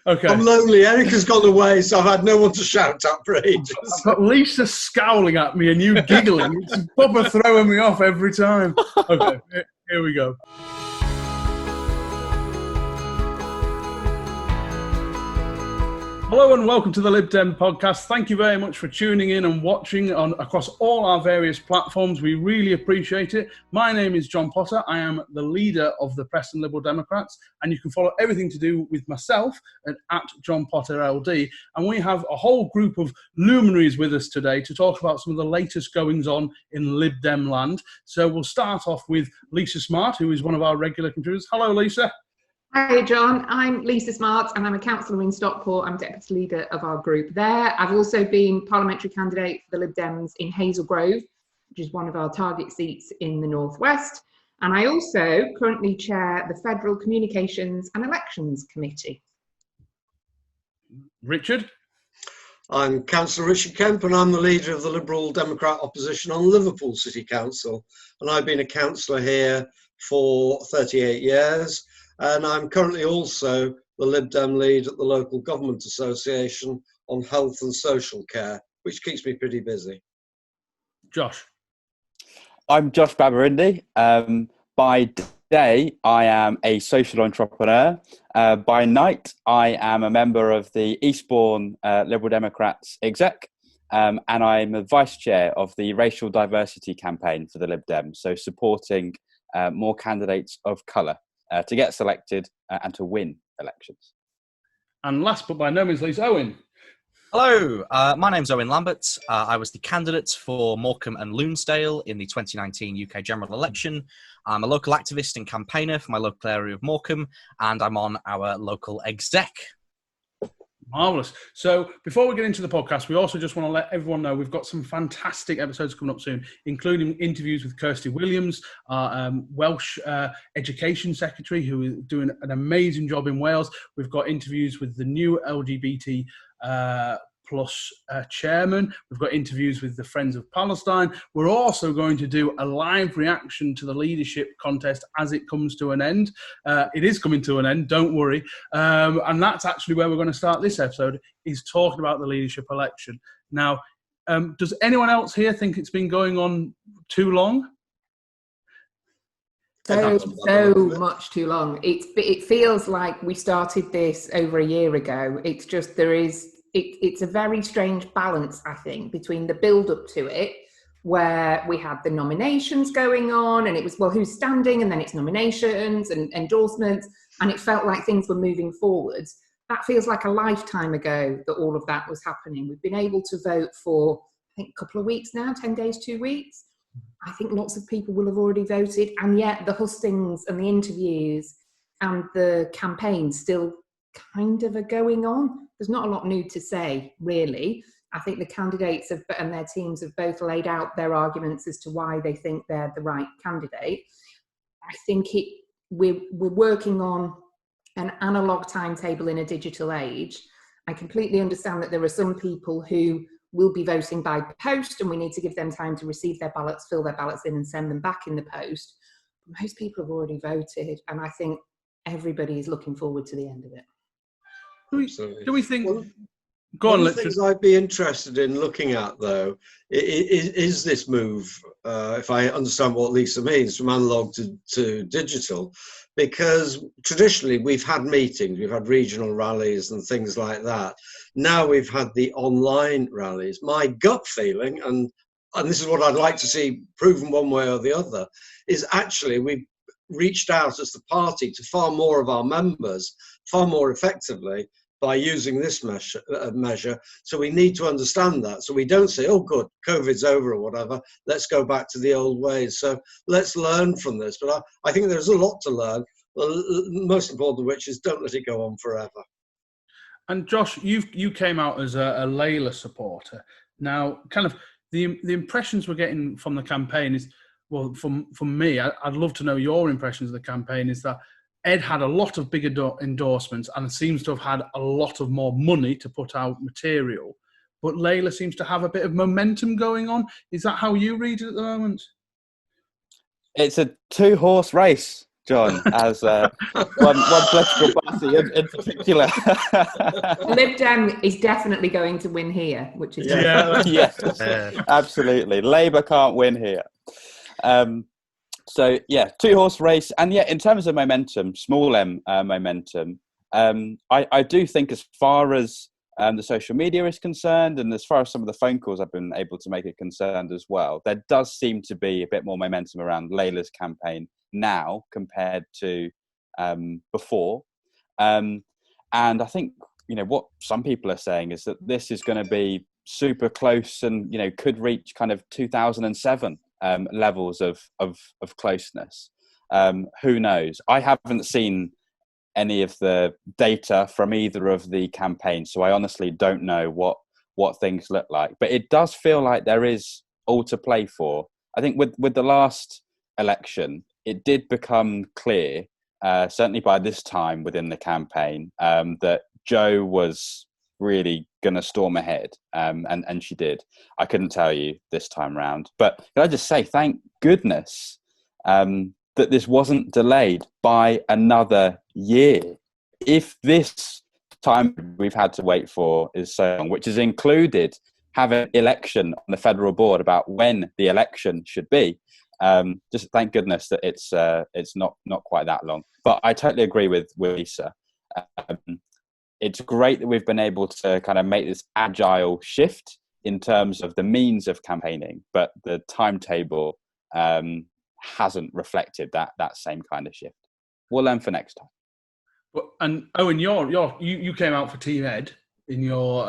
Okay. I'm lonely. Erica's gone away, so I've had no one to shout at for ages. I've got Lisa scowling at me and you giggling. It's proper throwing me off every time. Okay, here we go. Hello and welcome to the Lib Dem Podcast. Thank you very much for tuning in and watching across all our various platforms. We really appreciate it. My name is John Potter. I am the leader of the Preston Liberal Democrats, and you can follow everything to do with myself at John Potter LD. And we have a whole group of luminaries with us today to talk about some of the latest goings on in Lib Dem land. So we'll start off with Lisa Smart, who is one of our regular contributors. Hello, Lisa. Hi John, I'm Lisa Smart and I'm a councillor in Stockport. I'm deputy leader of our group there. I've also been parliamentary candidate for the Lib Dems in Hazel Grove, which is one of our target seats in the Northwest. And I also currently chair the Federal Communications and Elections Committee. Richard? I'm Councillor Richard Kemp and I'm the leader of the Liberal Democrat opposition on Liverpool City Council. And I've been a councillor here for 38 years. And I'm currently also the Lib Dem lead at the Local Government Association on health and social care, which keeps me pretty busy. Josh. I'm Josh Babarindi. By day, I am a social entrepreneur. By night, I am a member of the Eastbourne Liberal Democrats exec, and I'm the vice chair of the racial diversity campaign for the Lib Dem, so supporting more candidates of colour to get selected and to win elections. And last but by no means least, Owen. Hello, my name's Owen Lambert. I was the candidate for Morecambe and Lonsdale in the 2019 UK general election. I'm a local activist and campaigner for my local area of Morecambe, and I'm on our local exec. Marvellous. So before we get into the podcast, we also just want to let everyone know we've got some fantastic episodes coming up soon, including interviews with Kirsty Williams, our Welsh Education Secretary, who is doing an amazing job in Wales. We've got interviews with the new LGBT plus chairman. We've got interviews with the Friends of Palestine. We're also going to do a live reaction to the leadership contest as it comes to an end. It is coming to an end, don't worry. And that's actually where we're going to start this episode, is talking about the leadership election. Now, does anyone else here think it's been going on too long? So much too long. It feels like we started this over a year ago. It's just it's a very strange balance, I think, between the build-up to it, where we had the nominations going on, and it was, well, who's standing, and then it's nominations and endorsements, and it felt like things were moving forwards. That feels like a lifetime ago that all of that was happening. We've been able to vote for, I think, a couple of weeks now, 10 days, 2 weeks. I think lots of people will have already voted, and yet the hustings and the interviews and the campaigns still kind of are going on. There's not a lot new to say, really. I think the candidates and their teams have both laid out their arguments as to why they think they're the right candidate. I think we're working on an analogue timetable in a digital age. I completely understand that there are some people who will be voting by post, and we need to give them time to receive their ballots, fill their ballots in and send them back in the post. But most people have already voted, and I think everybody is looking forward to the end of it. Do we think... Go on, one of the things I'd be interested in looking at, though, is this move, if I understand what Lisa means, from analogue to digital, because traditionally we've had meetings, we've had regional rallies and things like that. Now we've had the online rallies. My gut feeling, and this is what I'd like to see proven one way or the other, is actually we've reached out as the party to far more of our members, far more effectively, by using this measure. So we need to understand that. So we don't say, oh, good, COVID's over or whatever, let's go back to the old ways. So let's learn from this. But I think there's a lot to learn, most important of which is don't let it go on forever. And Josh, you came out as a Layla supporter. Now, kind of the impressions we're getting from the campaign is, well, from me, I'd love to know your impressions of the campaign, is that Ed had a lot of big endorsements and seems to have had a lot of more money to put out material. But Layla seems to have a bit of momentum going on. Is that how you read it at the moment? It's a two-horse race John, as one political party in particular. Lib Dem is definitely going to win here, which is yes, absolutely. Labour can't win here. So yeah, 2-horse race, and yeah, in terms of momentum, small m momentum. I do think as far as the social media is concerned, and as far as some of the phone calls I've been able to make it concerned as well, there does seem to be a bit more momentum around Layla's campaign now compared to before. And I think, what some people are saying is that this is going to be super close and, could reach kind of 2007 levels of closeness. Who knows? I haven't seen any of the data from either of the campaigns, so I honestly don't know what things look like. But it does feel like there is all to play for. I think with the last election, it did become clear, certainly by this time within the campaign, that Jo was really going to storm ahead, and she did. I couldn't tell you this time round. But can I just say, thank goodness that this wasn't delayed by another year. If this time we've had to wait for is so long, which has included having an election on the federal board about when the election should be, just thank goodness that it's not quite that long. But I totally agree with Lisa. It's great that we've been able to kind of make this agile shift in terms of the means of campaigning, but the timetable hasn't reflected that same kind of shift. We'll learn for next time. Well, and Owen, you came out for Team Ed in your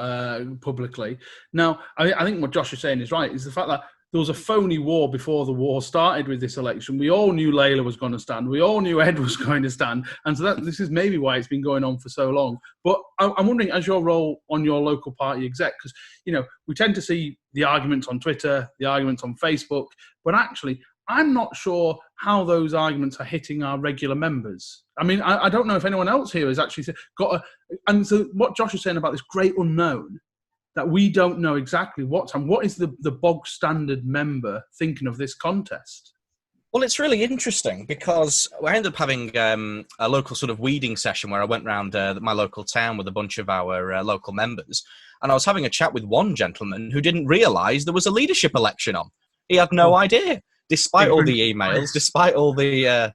publicly. Now, I think what Josh is saying is right. Is the fact that there was a phony war before the war started with this election. We all knew Layla was going to stand. We all knew Ed was going to stand, and so this is maybe why it's been going on for so long. But I'm wondering, as your role on your local party exec, because we tend to see the arguments on Twitter, the arguments on Facebook, but actually, I'm not sure how those arguments are hitting our regular members. I mean, I don't know if anyone else here has actually got and so what Josh is saying about this great unknown, that we don't know exactly what is the bog standard member thinking of this contest? Well, it's really interesting because I ended up having a local sort of weeding session where I went around my local town with a bunch of our local members, and I was having a chat with one gentleman who didn't realise there was a leadership election on. He had no idea. Despite all the emails, despite all the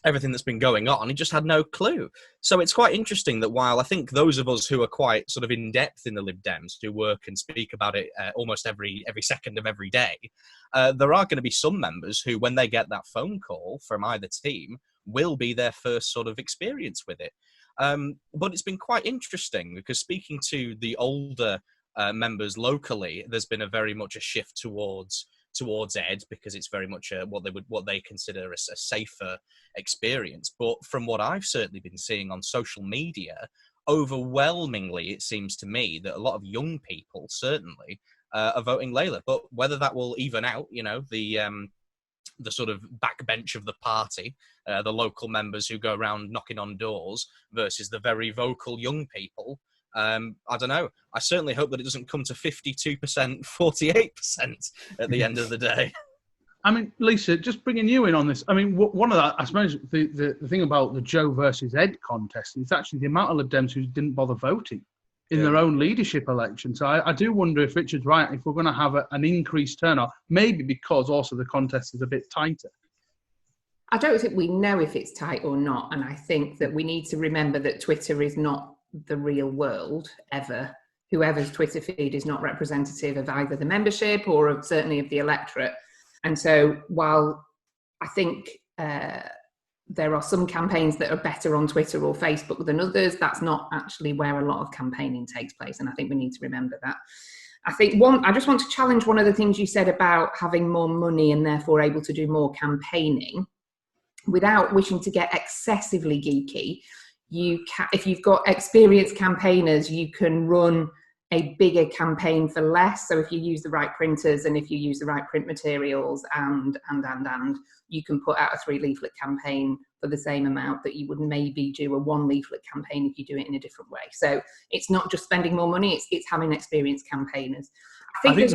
everything that's been going on, he just had no clue. So it's quite interesting that while I think those of us who are quite sort of in depth in the Lib Dems, who work and speak about it almost every second of every day, there are going to be some members who, when they get that phone call from either team, will be their first sort of experience with it. But it's been quite interesting because speaking to the older members locally, there's been a very much a shift towards Ed because it's very much what they consider a safer experience. But from what I've certainly been seeing on social media, overwhelmingly it seems to me that a lot of young people certainly are voting Layla. But whether that will even out, the sort of backbench of the party, the local members who go around knocking on doors versus the very vocal young people, I don't know. I certainly hope that it doesn't come to 52%, 48% at the end of the day. I mean, Lisa, just bringing you in on this. I mean, one of that, I suppose, the thing about the Jo versus Ed contest is actually the amount of Lib Dems who didn't bother voting in their own leadership election. So I do wonder if Richard's right, if we're going to have an increased turnout, maybe because also the contest is a bit tighter. I don't think we know if it's tight or not. And I think that we need to remember that Twitter is not the real world ever. Whoever's Twitter feed is not representative of either the membership or certainly of the electorate. And so while I think there are some campaigns that are better on Twitter or Facebook than others, that's not actually where a lot of campaigning takes place. And I think we need to remember that. I think I just want to challenge one of the things you said about having more money and therefore able to do more campaigning without wishing to get excessively geeky. If you've got experienced campaigners, you can run a bigger campaign for less. So if you use the right printers and if you use the right print materials and you can put out a 3-leaflet campaign for the same amount that you would maybe do a 1-leaflet campaign if you do it in a different way. So it's not just spending more money, it's having experienced campaigners. I think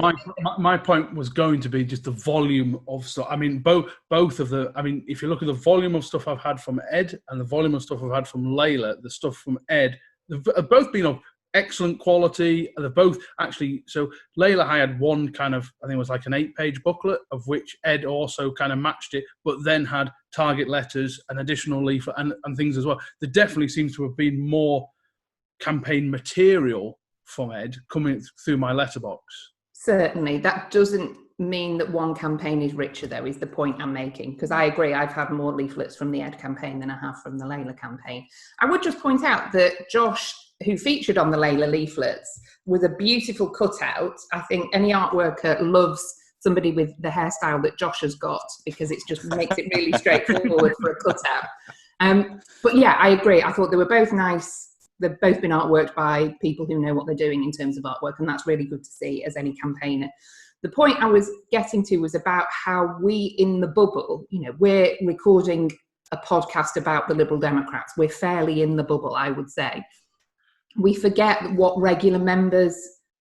my point was going to be just the volume of stuff. I mean, both of the. I mean, if you look at the volume of stuff I've had from Ed and the volume of stuff I've had from Layla, the stuff from Ed, they've both been of excellent quality. They're both actually. So Layla, I had one kind of, I think it was like an 8-page booklet, of which Ed also kind of matched it, but then had target letters and additional leaflet and things as well. There definitely seems to have been more campaign material from Ed coming through my letterbox. Certainly. That doesn't mean that one campaign is richer, though, is the point I'm making. Because I agree, I've had more leaflets from the Ed campaign than I have from the Layla campaign. I would just point out that Josh, who featured on the Layla leaflets, with a beautiful cutout. I think any art worker loves somebody with the hairstyle that Josh has got, because it just makes it really straightforward for a cutout. But yeah, I agree. I thought they were both nice. They've both been artworked by people who know what they're doing in terms of artwork, and that's really good to see as any campaigner. The point I was getting to was about how we in the bubble, we're recording a podcast about the Liberal Democrats. We're fairly in the bubble, I would say. We forget what regular members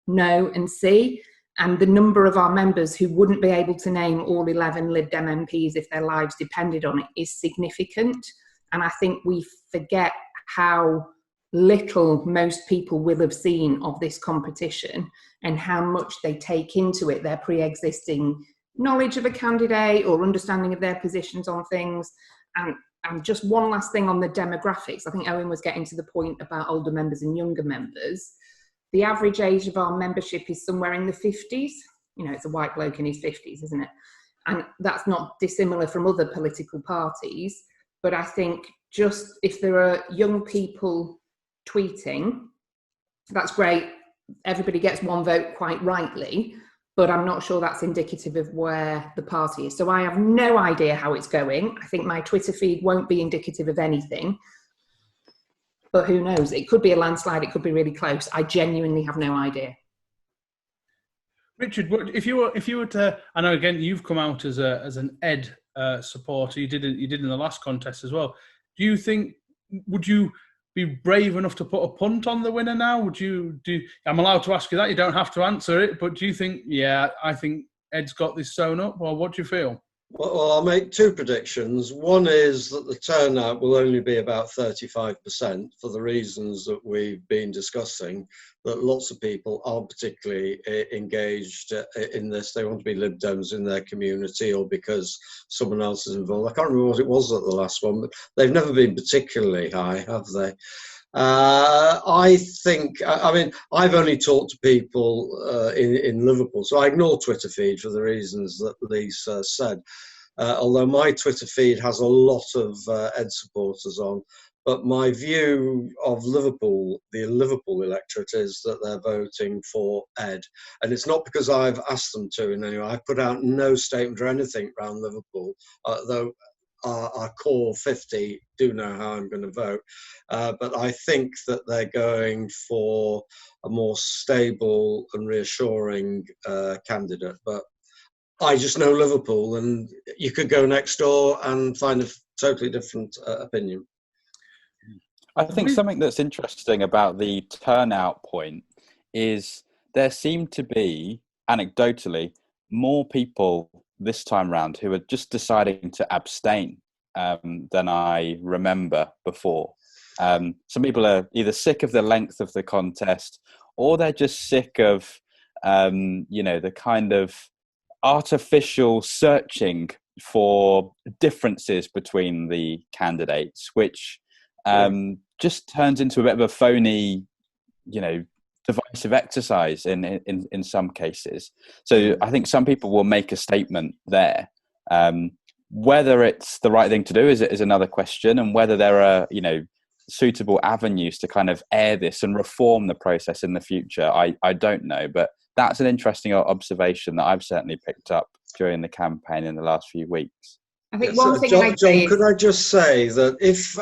know and see, and the number of our members who wouldn't be able to name all 11 Lib Dem MPs if their lives depended on it is significant. And I think we forget how little most people will have seen of this competition and how much they take into it, their pre-existing knowledge of a candidate or understanding of their positions on things. And just one last thing on the demographics. I think Owen was getting to the point about older members and younger members. The average age of our membership is somewhere in the 50s. It's a white bloke in his 50s, isn't it? And that's not dissimilar from other political parties. But I think just if there are young people tweeting, that's great. Everybody gets one vote quite rightly, but I'm not sure that's indicative of where the party is. So I have no idea how it's going. I think my Twitter feed won't be indicative of anything, but who knows? It could be a landslide. It could be really close. I genuinely have no idea. Richard, if you were to, I know again you've come out as an Ed supporter. You did in the last contest as well. Do you think, would you be brave enough to put a punt on the winner now? I'm allowed to ask you that, you don't have to answer it, but do you think, I think Ed's got this sewn up, or what do you feel? Well, I'll make two predictions. One is that the turnout will only be about 35% for the reasons that we've been discussing, that lots of people aren't particularly engaged in this. They want to be Lib Dems in their community or because someone else is involved. I can't remember what it was at the last one, but they've never been particularly high, have they? I think, I've only talked to people in Liverpool, so I ignore Twitter feed for the reasons that Lisa said. Although my Twitter feed has a lot of Ed supporters on, but my view of Liverpool, the Liverpool electorate, is that they're voting for Ed. And it's not because I've asked them to in any way. I put out no statement or anything around Liverpool, though our core 50 do know how I'm going to vote. But I think that they're going for a more stable and reassuring candidate. But I just know Liverpool, and you could go next door and find a totally different opinion. I think something that's interesting about the turnout point is there seem to be, anecdotally, more people this time round who are just deciding to abstain than I remember before. Some people are either sick of the length of the contest, or they're just sick of, the kind of artificial searching for differences between the candidates, which just turns into a bit of a phony, divisive exercise in some cases. So I think some people will make a statement there. Whether it's the right thing to do is another question, and whether there are, suitable avenues to kind of air this and reform the process in the future, I don't know. But that's an interesting observation that I've certainly picked up during the campaign in the last few weeks. I think one thing John, could I just say that if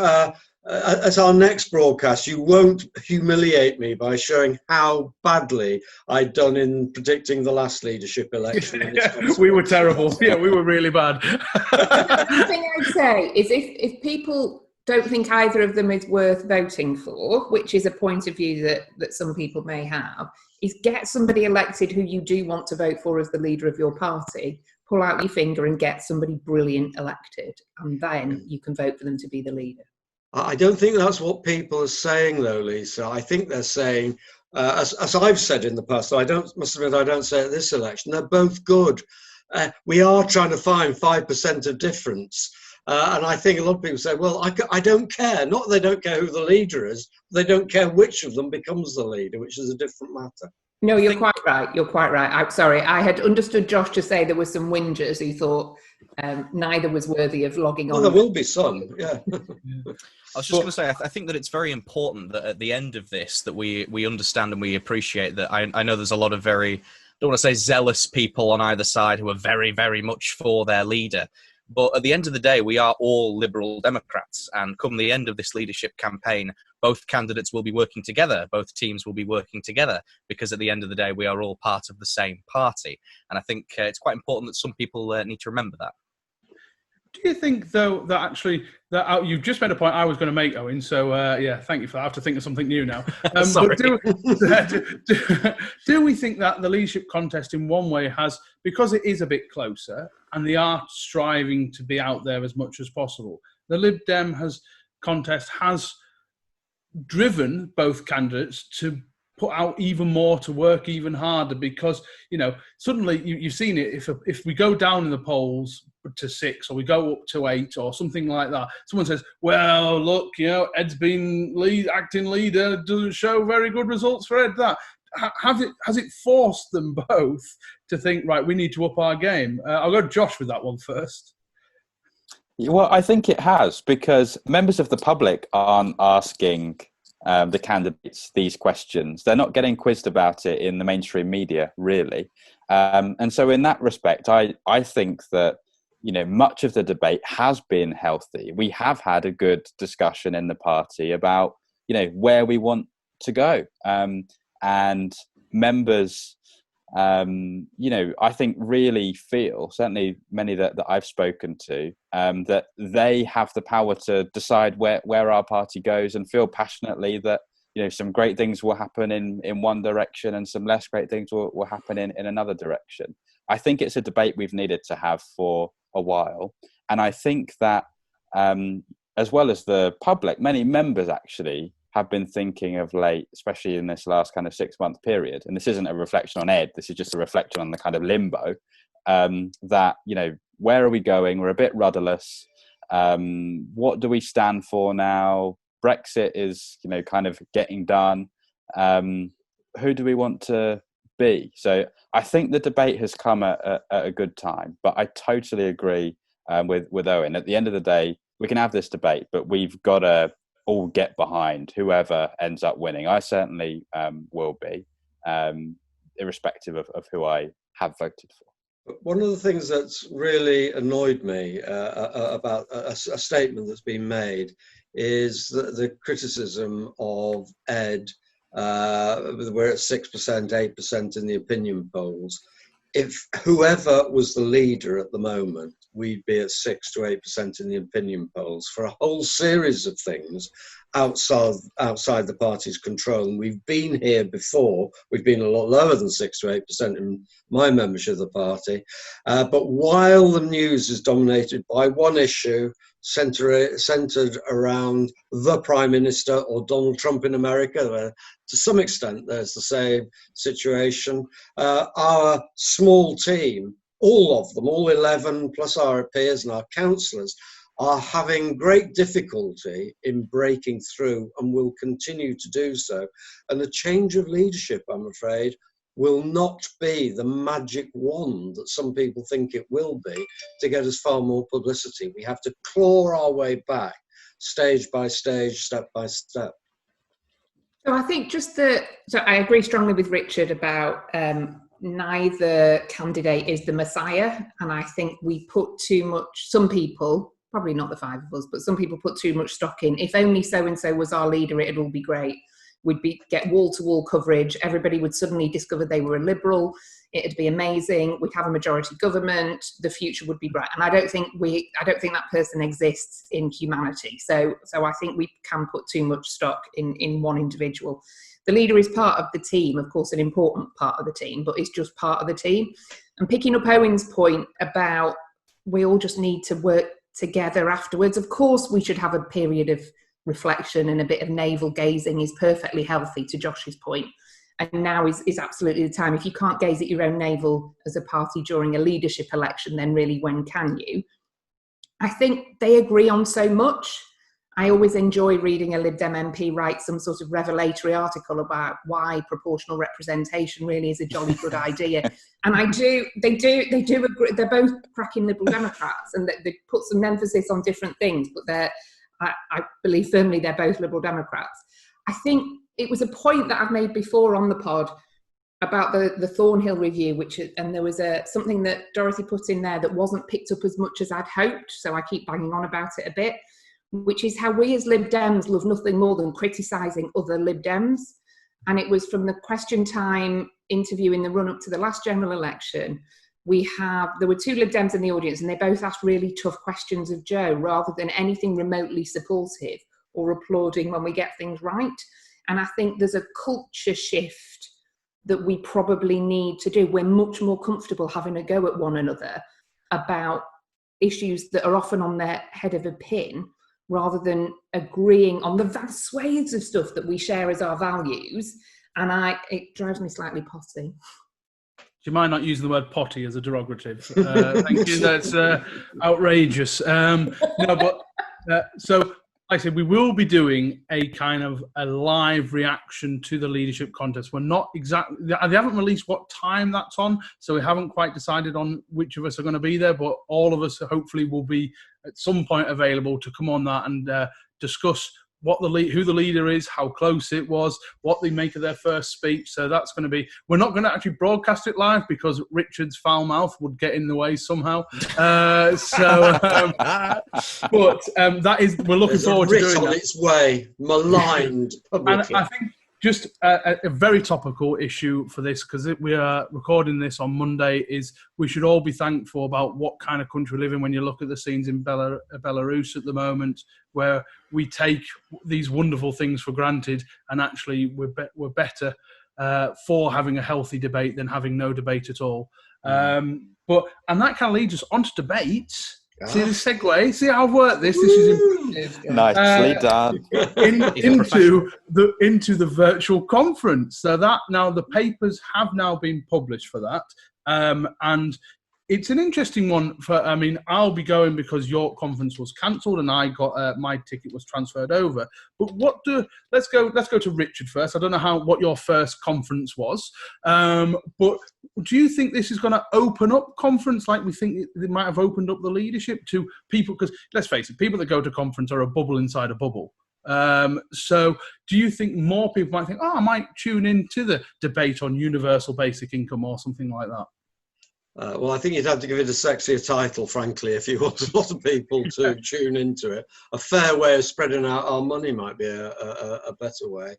at our next broadcast, you won't humiliate me by showing how badly I'd done in predicting the last leadership election. We were terrible. Yeah, we were really bad. The thing I'd say is if people don't think either of them is worth voting for, which is a point of view that some people may have, is get somebody elected who you do want to vote for as the leader of your party, pull out your finger and get somebody brilliant elected, and then you can vote for them to be the leader. I don't think that's what people are saying, though, Lisa. I think they're saying, as I've said in the past, though must admit I don't say at this election, they're both good. We are trying to find 5% of difference. And I think a lot of people say, well, I don't care. Not that they don't care who the leader is, they don't care which of them becomes the leader, which is a different matter. No, you're quite right. You're quite right. I'm sorry. I had understood Josh to say there were some whingers who thought neither was worthy of logging on. Well, there will be some, yeah. I was just going to say, I think that it's very important that at the end of this, that we understand and we appreciate that. I know there's a lot of very, I don't want to say zealous people on either side who are very, very much for their leader. But at the end of the day, we are all Liberal Democrats. And come the end of this leadership campaign, both candidates will be working together. Both teams will be working together because at the end of the day, we are all part of the same party. And I think it's quite important that some people need to remember that. Do you think, though, that actually, you've just made a point I was going to make, Owen, so yeah, thank you for that. I have to think of something new now. Sorry. Do we think that the leadership contest in one way has, because it is a bit closer and they are striving to be out there as much as possible, the Lib Dem contest has driven both candidates to put out even more, to work even harder, because, you know, suddenly you've seen it. If we go down in the polls to 6 or we go up to 8 or something like that, someone says, well, look, you know, Ed's been acting leader, doesn't show very good results for Ed. That has it forced them both to think, right, we need to up our game? I'll go to Josh with that one first. Well, I think it has, because members of the public aren't asking the candidates these questions. They're not getting quizzed about it in the mainstream media, really. And so in that respect, I think that, you know, much of the debate has been healthy. We have had a good discussion in the party about, you know, where we want to go. And members, you know, I think really feel, certainly many that I've spoken to, that they have the power to decide where our party goes, and feel passionately that, you know, some great things will happen in one direction and some less great things will happen in another direction. I think it's a debate we've needed to have for a while. And I think that, as well as the public, many members actually have been thinking of late, especially in this last kind of 6-month period, and this isn't a reflection on Ed, this is just a reflection on the kind of limbo, that, you know, where are we going? We're a bit rudderless. What do we stand for now? Brexit is, you know, kind of getting done. Who do we want to be? So I think the debate has come at a good time, but I totally agree with Owen. At the end of the day, we can have this debate, but we've got to all get behind whoever ends up winning. I certainly will be, irrespective of who I have voted for. One of the things that's really annoyed me about a statement that's been made is the criticism of Ed. We're at 6%, 8% in the opinion polls. If whoever was the leader at the moment, we'd be at 6 to 8% in the opinion polls for a whole series of things outside the party's control. And we've been here before. We've been a lot lower than 6 to 8% in my membership of the party. But while the news is dominated by one issue, centered around the Prime Minister or Donald Trump in America, where to some extent there's the same situation, our small team, all of them, all 11 plus our peers and our councillors, are having great difficulty in breaking through and will continue to do so. And the change of leadership, I'm afraid, will not be the magic wand that some people think it will be to get us far more publicity. We have to claw our way back, stage by stage, step by step. So I think so I agree strongly with Richard about neither candidate is the Messiah. And I think we put too much, some people, probably not the 5 of us, but some people put too much stock in. If only so-and-so was our leader, it'd all be great. We'd get wall-to-wall coverage. Everybody would suddenly discover they were a Liberal. It'd be amazing. We'd have a majority government. The future would be bright. And I don't think that person exists in humanity. So I think we can put too much stock in one individual. The leader is part of the team, of course, an important part of the team, but it's just part of the team. And picking up Owen's point about we all just need to work together afterwards. Of course, we should have a period of reflection, and a bit of navel gazing is perfectly healthy, to Josh's point. And now is absolutely the time. If you can't gaze at your own navel as a party during a leadership election, then really when can you? I think they agree on so much. I always enjoy reading a Lib Dem MP write some sort of revelatory article about why proportional representation really is a jolly good idea. And they do agree. They're both cracking Liberal Democrats, and they put some emphasis on different things, but I believe firmly they're both Liberal Democrats. I think it was a point that I've made before on the pod about the Thornhill review, and there was something that Dorothy put in there that wasn't picked up as much as I'd hoped, so I keep banging on about it a bit, which is how we as Lib Dems love nothing more than criticising other Lib Dems. And it was from the Question Time interview in the run-up to the last general election. There were two Lib Dems in the audience, and they both asked really tough questions of Joe, rather than anything remotely supportive or applauding when we get things right. And I think there's a culture shift that we probably need to do. We're much more comfortable having a go at one another about issues that are often on their head of a pin, rather than agreeing on the vast swathes of stuff that we share as our values. And it drives me slightly potty. Do you mind not using the word potty as a derogative? Thank you. That's outrageous. So like I said, we will be doing a kind of a live reaction to the leadership contest. We're not exactly, they haven't released what time that's on, so we haven't quite decided on which of us are going to be there, but all of us hopefully will be at some point available to come on that and discuss who the leader is, how close it was, what they make of their first speech. So that's going to be, we're not going to actually broadcast it live because Richard's foul mouth would get in the way somehow. But that is, we're looking forward to doing that. Its way, maligned publicly. And I think just a very topical issue for this, because we are recording this on Monday, is we should all be thankful about what kind of country we live in when you look at the scenes in Belarus at the moment, where we take these wonderful things for granted, and actually we're better for having a healthy debate than having no debate at all. And that kind of leads us on to debates. See the segue? See how I've worked this? This is impressive. Nicely done. Into the virtual conference. So that now the papers have now been published for that. And it's an interesting one. I'll be going because York conference was cancelled and I got my ticket was transferred over. But let's go to Richard first. I don't know what your first conference was, but do you think this is going to open up conference like we think it might have opened up the leadership to people? Because let's face it, people that go to conference are a bubble inside a bubble. So do you think more people might think, I might tune into the debate on universal basic income or something like that? Well, I think you'd have to give it a sexier title, frankly, if you want a lot of people to tune into it. A fair way of spreading out our money might be a better way.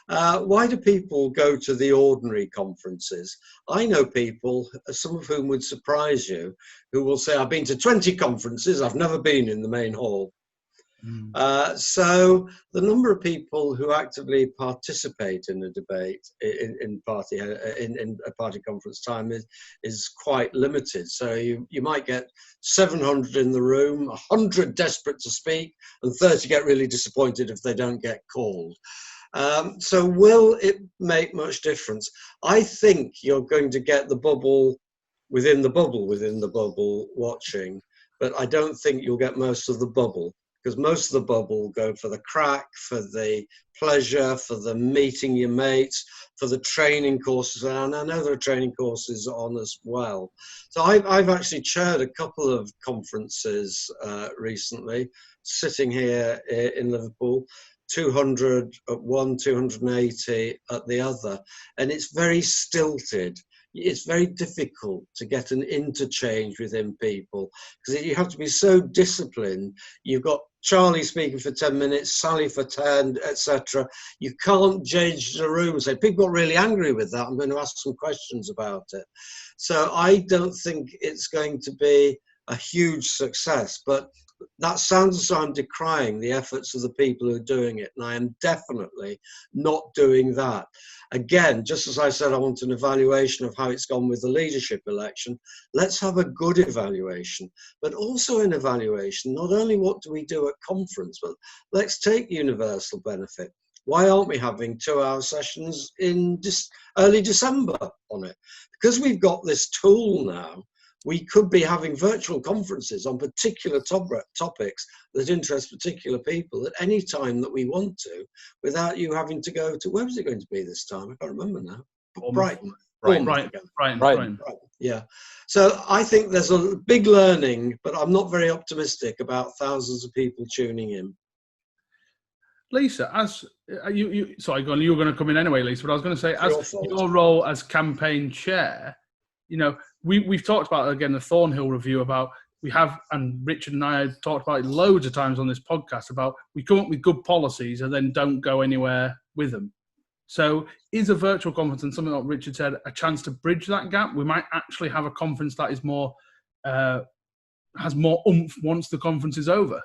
Why do people go to the ordinary conferences? I know people, some of whom would surprise you, who will say, I've been to 20 conferences, I've never been in the main hall. So the number of people who actively participate in a debate in a party conference time is quite limited. So you might get 700 in the room, 100 desperate to speak, and 30 get really disappointed if they don't get called. So will it make much difference? I think you're going to get the bubble within the bubble watching, but I don't think you'll get most of the bubble. Because most of the bubble go for the crack, for the pleasure, for the meeting your mates, for the training courses. And I know there are training courses on as well. So I've actually chaired a couple of conferences recently, sitting here in Liverpool, 200 at one, 280 at the other. And it's very stilted. It's very difficult to get an interchange within people because you have to be so disciplined. You've got Charlie speaking for 10 minutes, Sally for 10, etc. You can't change the room and say, people got really angry with that. I'm going to ask some questions about it. So I don't think it's going to be a huge success, but that sounds as though I'm decrying the efforts of the people who are doing it, and I am definitely not doing that. Again, just as I said, I want an evaluation of how it's gone with the leadership election. Let's have a good evaluation, but also an evaluation, not only what do we do at conference, but let's take universal benefit. Why aren't we having 2-hour sessions in early December on it? Because we've got this tool now, we could be having virtual conferences on particular topics that interest particular people at any time that we want to, without you having to go to, where was it going to be this time? I can't remember now. Brighton. Brighton. Yeah. So I think there's a big learning, but I'm not very optimistic about thousands of people tuning in. Lisa, as you sorry, go on, you were going to come in anyway, Lisa, but I was going to say, as your role as campaign chair, you know, we've talked about, again, the Thornhill review about, and Richard and I have talked about it loads of times on this podcast about, we come up with good policies and then don't go anywhere with them. So is a virtual conference, and something like Richard said, a chance to bridge that gap? We might actually have a conference that is more, has more oomph once the conference is over.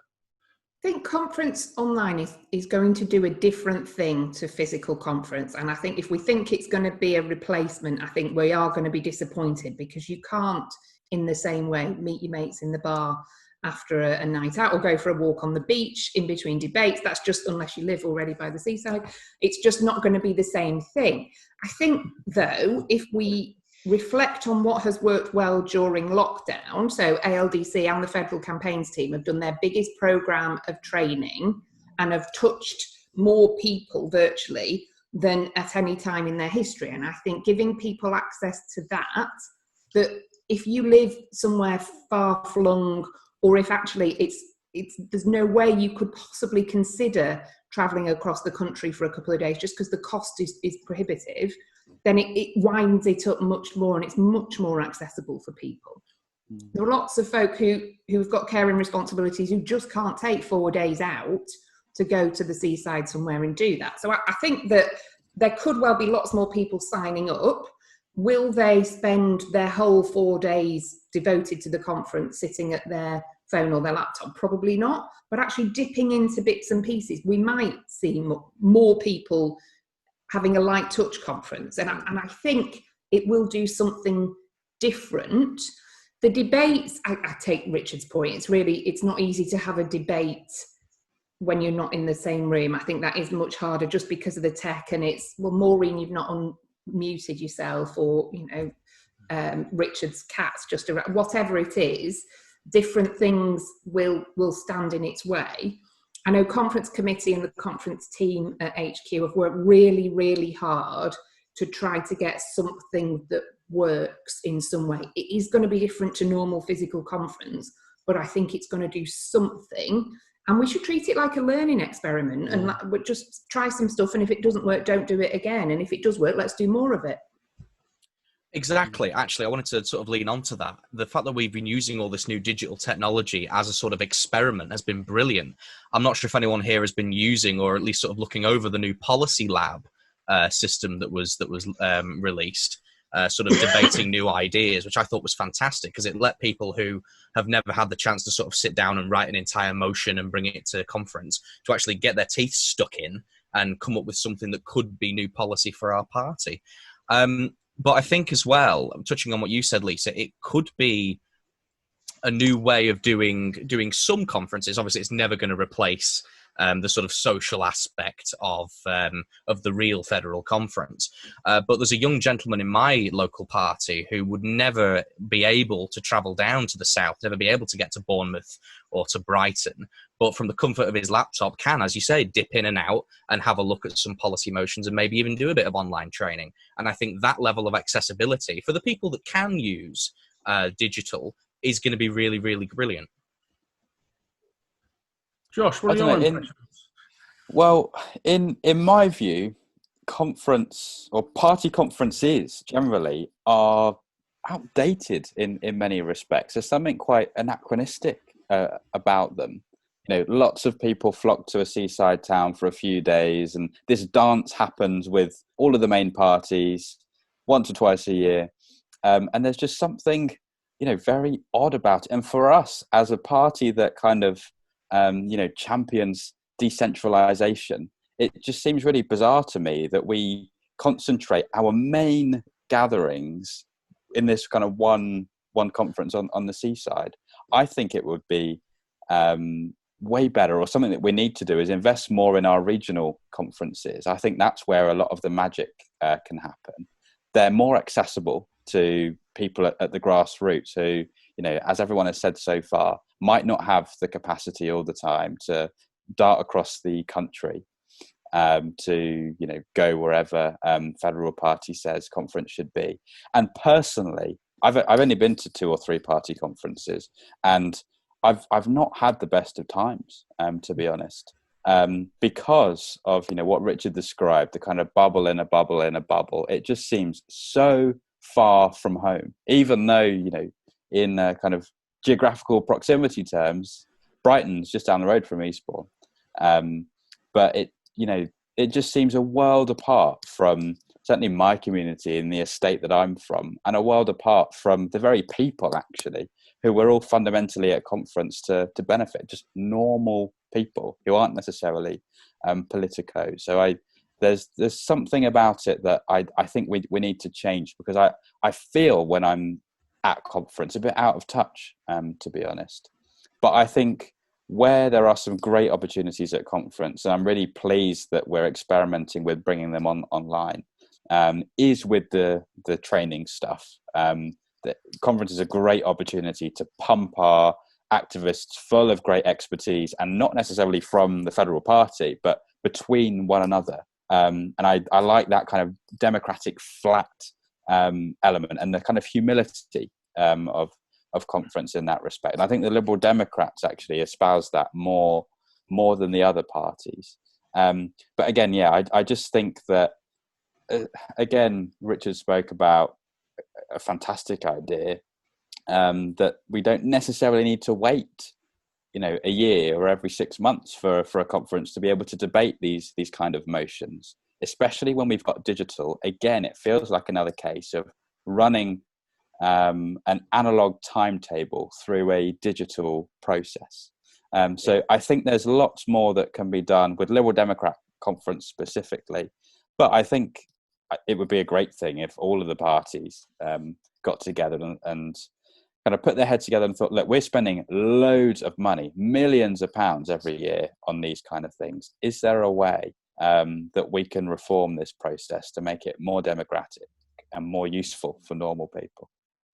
I think conference online is going to do a different thing to physical conference. And I think if we think it's going to be a replacement, I think we are going to be disappointed, because you can't, in the same way, meet your mates in the bar after a night out or go for a walk on the beach in between debates. That's just, unless you live already by the seaside, it's just not going to be the same thing. I think, though, if we reflect on what has worked well during lockdown. So ALDC and the federal campaigns team have done their biggest programme of training and have touched more people virtually than at any time in their history. And I think giving people access to that if you live somewhere far flung, or if actually there's no way you could possibly consider travelling across the country for a couple of days just because the cost is prohibitive, then it winds it up much more, and it's much more accessible for people. There are lots of folk who've got caring responsibilities who just can't take 4 days out to go to the seaside somewhere and do that. So I think that there could well be lots more people signing up. Will they spend their whole 4 days devoted to the conference sitting at their phone or their laptop? Probably not. But actually dipping into bits and pieces, we might see more people having a light touch conference. And I think it will do something different. The debates, I take Richard's point, it's not easy to have a debate when you're not in the same room. I think that is much harder just because of the tech, and Maureen, you've not unmuted yourself, or, Richard's cat's just around, whatever it is, different things will stand in its way. I know conference committee and the conference team at HQ have worked really, really hard to try to get something that works in some way. It is going to be different to normal physical conference, but I think it's going to do something. And we should treat it like a learning experiment and just try some stuff. And if it doesn't work, don't do it again. And if it does work, let's do more of it. Exactly. Actually, I wanted to sort of lean on to that. The fact that we've been using all this new digital technology as a sort of experiment has been brilliant. I'm not sure if anyone here has been using, or at least sort of looking over, the new Policy Lab system that was released, sort of debating new ideas, which I thought was fantastic, because it let people who have never had the chance to sort of sit down and write an entire motion and bring it to conference to actually get their teeth stuck in and come up with something that could be new policy for our party. But I think as well, touching on what you said, Lisa, it could be a new way of doing some conferences. Obviously, it's never going to replace the sort of social aspect of the real federal conference. But there's a young gentleman in my local party who would never be able to travel down to the south, never be able to get to Bournemouth or to Brighton, but from the comfort of his laptop can, as you say, dip in and out and have a look at some policy motions and maybe even do a bit of online training. And I think that level of accessibility for the people that can use digital is going to be really, really brilliant. Josh, what are your impressions? Well, in my view, conference or party conferences generally are outdated in many respects. There's something quite anachronistic about them. Lots of people flock to a seaside town for a few days, and this dance happens with all of the main parties once or twice a year. And there's just something very odd about it. And for us as a party that kind of, champions decentralization, it just seems really bizarre to me that we concentrate our main gatherings in this kind of one conference on the seaside. I think it would be way better, or something that we need to do, is invest more in our regional conferences. I think that's where a lot of the magic can happen. They're more accessible to people at the grassroots who, as everyone has said so far, might not have the capacity all the time to dart across the country to go wherever federal party says conference should be. And personally, I've only been to 2 or 3 party conferences, and I've not had the best of times, to be honest, because of what Richard described, the kind of bubble in a bubble in a bubble. It just seems so far from home, even though in kind of geographical proximity terms, Brighton's just down the road from Eastbourne, but it just seems a world apart from certainly my community and the estate that I'm from, and a world apart from the very people actually who we're all fundamentally at conference to benefit, just normal people who aren't necessarily politicos. So there's something about it that I think we need to change, because I feel when I'm at conference a bit out of touch, to be honest. But I think where there are some great opportunities at conference, and I'm really pleased that we're experimenting with bringing them online, is with the training stuff. The conference is a great opportunity to pump our activists full of great expertise, and not necessarily from the federal party, but between one another. And I like that kind of democratic flat element, and the kind of humility of conference in that respect. And I think the Liberal Democrats actually espouse that more than the other parties. But again, I just think that, again, Richard spoke about a fantastic idea, that we don't necessarily need to wait, a year or every 6 months for a conference to be able to debate these kind of motions, especially when we've got digital. Again, it feels like another case of running an analog timetable through a digital process. So I think there's lots more that can be done with Liberal Democrat conference specifically, but I think it would be a great thing if all of the parties got together and kind of put their heads together and thought, look, we're spending loads of money, millions of pounds every year on these kind of things. Is there a way that we can reform this process to make it more democratic and more useful for normal people?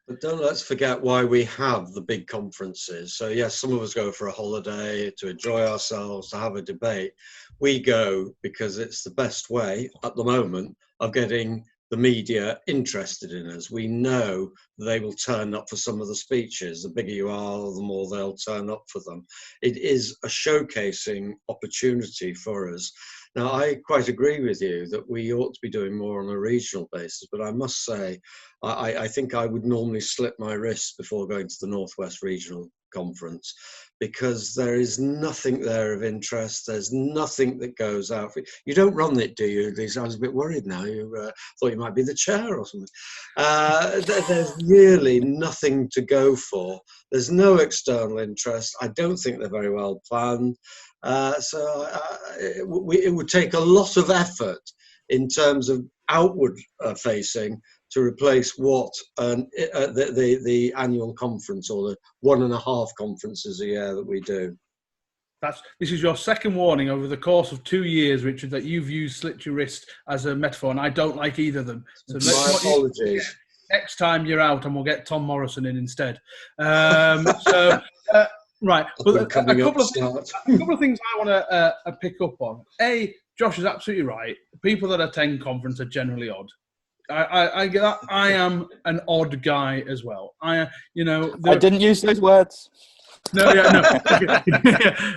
But don't let's forget why we have the big conferences. So yes, some of us go for a holiday, to enjoy ourselves, to have a debate. We go because it's the best way at the moment of getting the media interested in us. We know they will turn up for some of the speeches. The bigger you are, the more they'll turn up for them. It is a showcasing opportunity for us. Now, I quite agree with you that we ought to be doing more on a regional basis, but I must say, I think I would normally slip my wrists before going to the Northwest Regional Conference, because there is nothing there of interest. There's nothing that goes out. You don't run it, do you? I was a bit worried now. You thought you might be the chair or something. There's really nothing to go for. There's no external interest. I don't think they're very well planned. So it would take a lot of effort in terms of outward facing to replace what the annual conference or the 1.5 conferences a year that we do. This is your second warning over the course of 2 years, Richard, that you've used slit your wrist as a metaphor, and I don't like either of them. So my apologies. Next time you're out, and we'll get Tom Morrison in instead. Right. Well, a couple of things I want to pick up on. A, Josh is absolutely right. People that attend conference are generally odd. I get that. I am an odd guy as well. I didn't use those words. No. Right,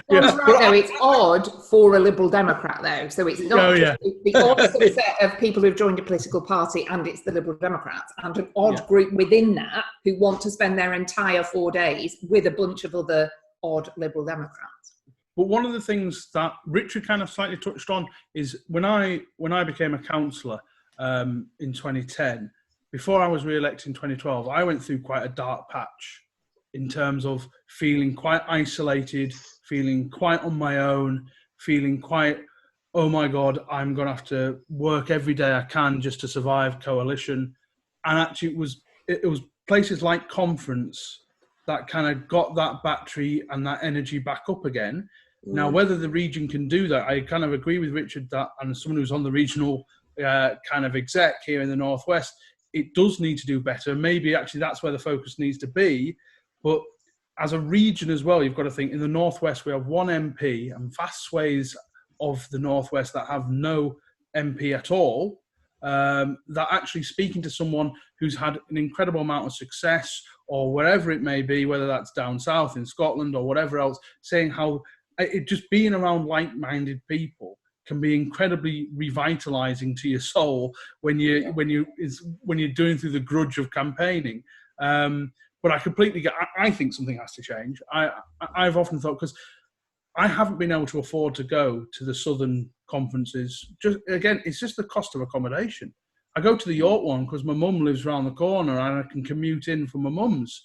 though, it's odd for a Liberal Democrat, though. So it's not the odd subset of people who've joined a political party, and it's the Liberal Democrats, and an odd group within that who want to spend their entire 4 days with a bunch of other odd Liberal Democrats. But one of the things that Richard kind of slightly touched on is when I became a councillor in 2010, before I was re-elected in 2012, I went through quite a dark patch in terms of feeling quite isolated, feeling quite on my own, feeling quite, oh my God, I'm going to have to work every day I can just to survive coalition. And actually it was places like Conference that kind of got that battery and that energy back up again. Now, whether the region can do that, I kind of agree with Richard that, and someone who's on the regional kind of exec here in the Northwest, it does need to do better. Maybe actually that's where the focus needs to be. But as a region as well, you've got to think in the Northwest, we have one MP and vast swathes of the Northwest that have no MP at all. That actually speaking to someone who's had an incredible amount of success or wherever it may be, whether that's down south in Scotland or whatever else, saying how it just being around like-minded people can be incredibly revitalizing to your soul when you're doing through the grudge of campaigning. But I completely get. I think something has to change. I've often thought, because I haven't been able to afford to go to the southern conferences. It's just the cost of accommodation. I go to the York one because my mum lives around the corner and I can commute in from my mum's.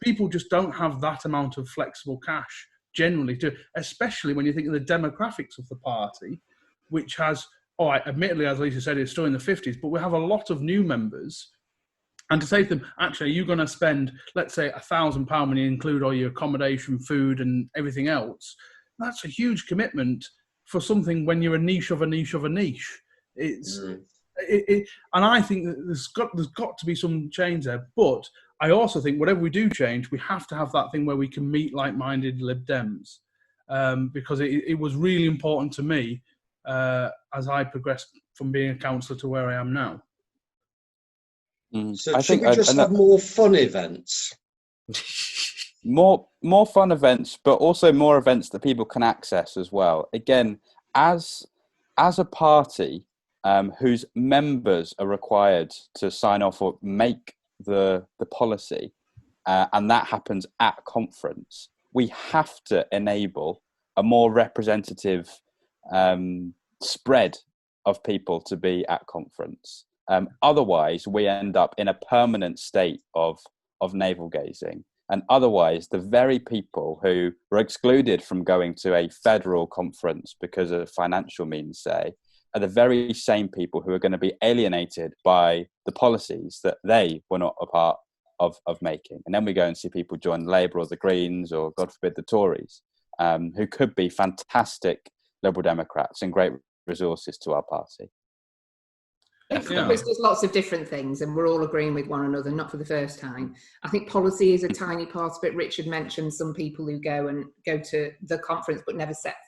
People just don't have that amount of flexible cash generally, especially when you think of the demographics of the party, which has, admittedly, as Lisa said, it's still in the 50s, but we have a lot of new members. And to say to them, actually, you're going to spend, let's say, £1,000 when you include all your accommodation, food, and everything else. That's a huge commitment for something when you're a niche of a niche of a niche. And I think that there's got to be some change there. But I also think whatever we do change, we have to have that thing where we can meet like-minded Lib Dems, because it was really important to me as I progressed from being a councillor to where I am now. So should we just have more fun events? More fun events, but also more events that people can access as well. Again, as a party whose members are required to sign off or make the policy, and that happens at conference, we have to enable a more representative spread of people to be at conference. Otherwise, we end up in a permanent state of navel gazing. And otherwise, the very people who were excluded from going to a federal conference because of financial means, say, are the very same people who are going to be alienated by the policies that they were not a part of making. And then we go and see people join Labour or the Greens or, God forbid, the Tories, who could be fantastic Liberal Democrats and great resources to our party. There's lots of different things and we're all agreeing with one another, not for the first time. I think policy is a tiny part of it. Richard mentioned some people who go to the conference but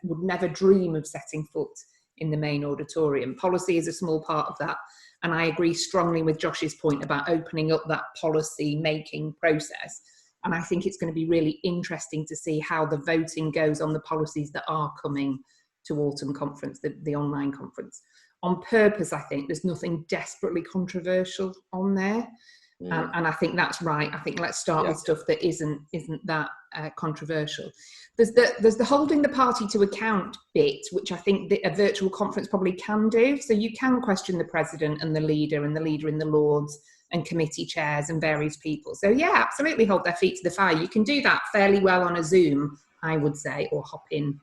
would never dream of setting foot in the main auditorium. Policy is a small part of that. And I agree strongly with Josh's point about opening up that policy making process. And I think it's going to be really interesting to see how the voting goes on the policies that are coming to autumn conference, the online conference. On purpose, I think there's nothing desperately controversial on there. And I think that's right. I think let's start with stuff that isn't that controversial. There's the holding the party to account bit, which I think a virtual conference probably can do. So you can question the president and the leader in the Lords and committee chairs and various people. So yeah, absolutely hold their feet to the fire. You can do that fairly well on a Zoom, I would say, or hop in,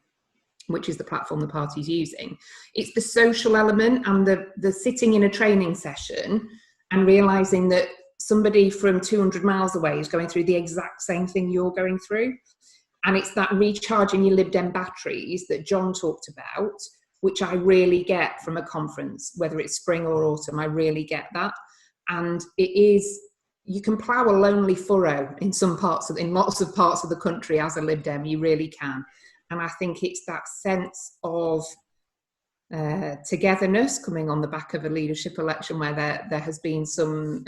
which is the platform the party's using. It's the social element and the sitting in a training session and realising that somebody from 200 miles away is going through the exact same thing you're going through. And it's that recharging your Lib Dem batteries that John talked about, which I really get from a conference, whether it's spring or autumn, I really get that. And you can plough a lonely furrow in lots of parts of the country as a Lib Dem, you really can. And I think it's that sense of togetherness coming on the back of a leadership election where there has been some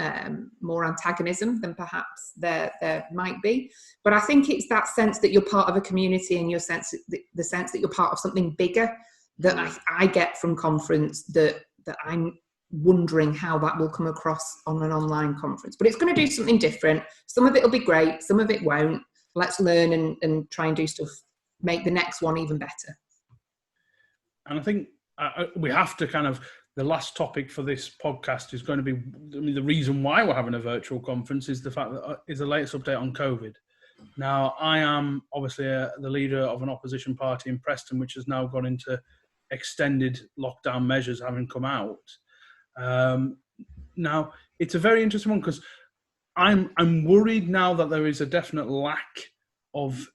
more antagonism than perhaps there might be. But I think it's that sense that you're part of a community and the sense that you're part of something bigger that I get from conference that I'm wondering how that will come across on an online conference. But it's going to do something different. Some of it will be great, some of it won't. Let's learn and try and do stuff, make the next one even better. And I think we have to kind of, the last topic for this podcast is going to be, I mean, the reason why we're having a virtual conference is the fact that is the latest update on COVID. Now, I am obviously the leader of an opposition party in Preston, which has now gone into extended lockdown measures having come out. Now, it's a very interesting one because I'm worried now that there is a definite lack of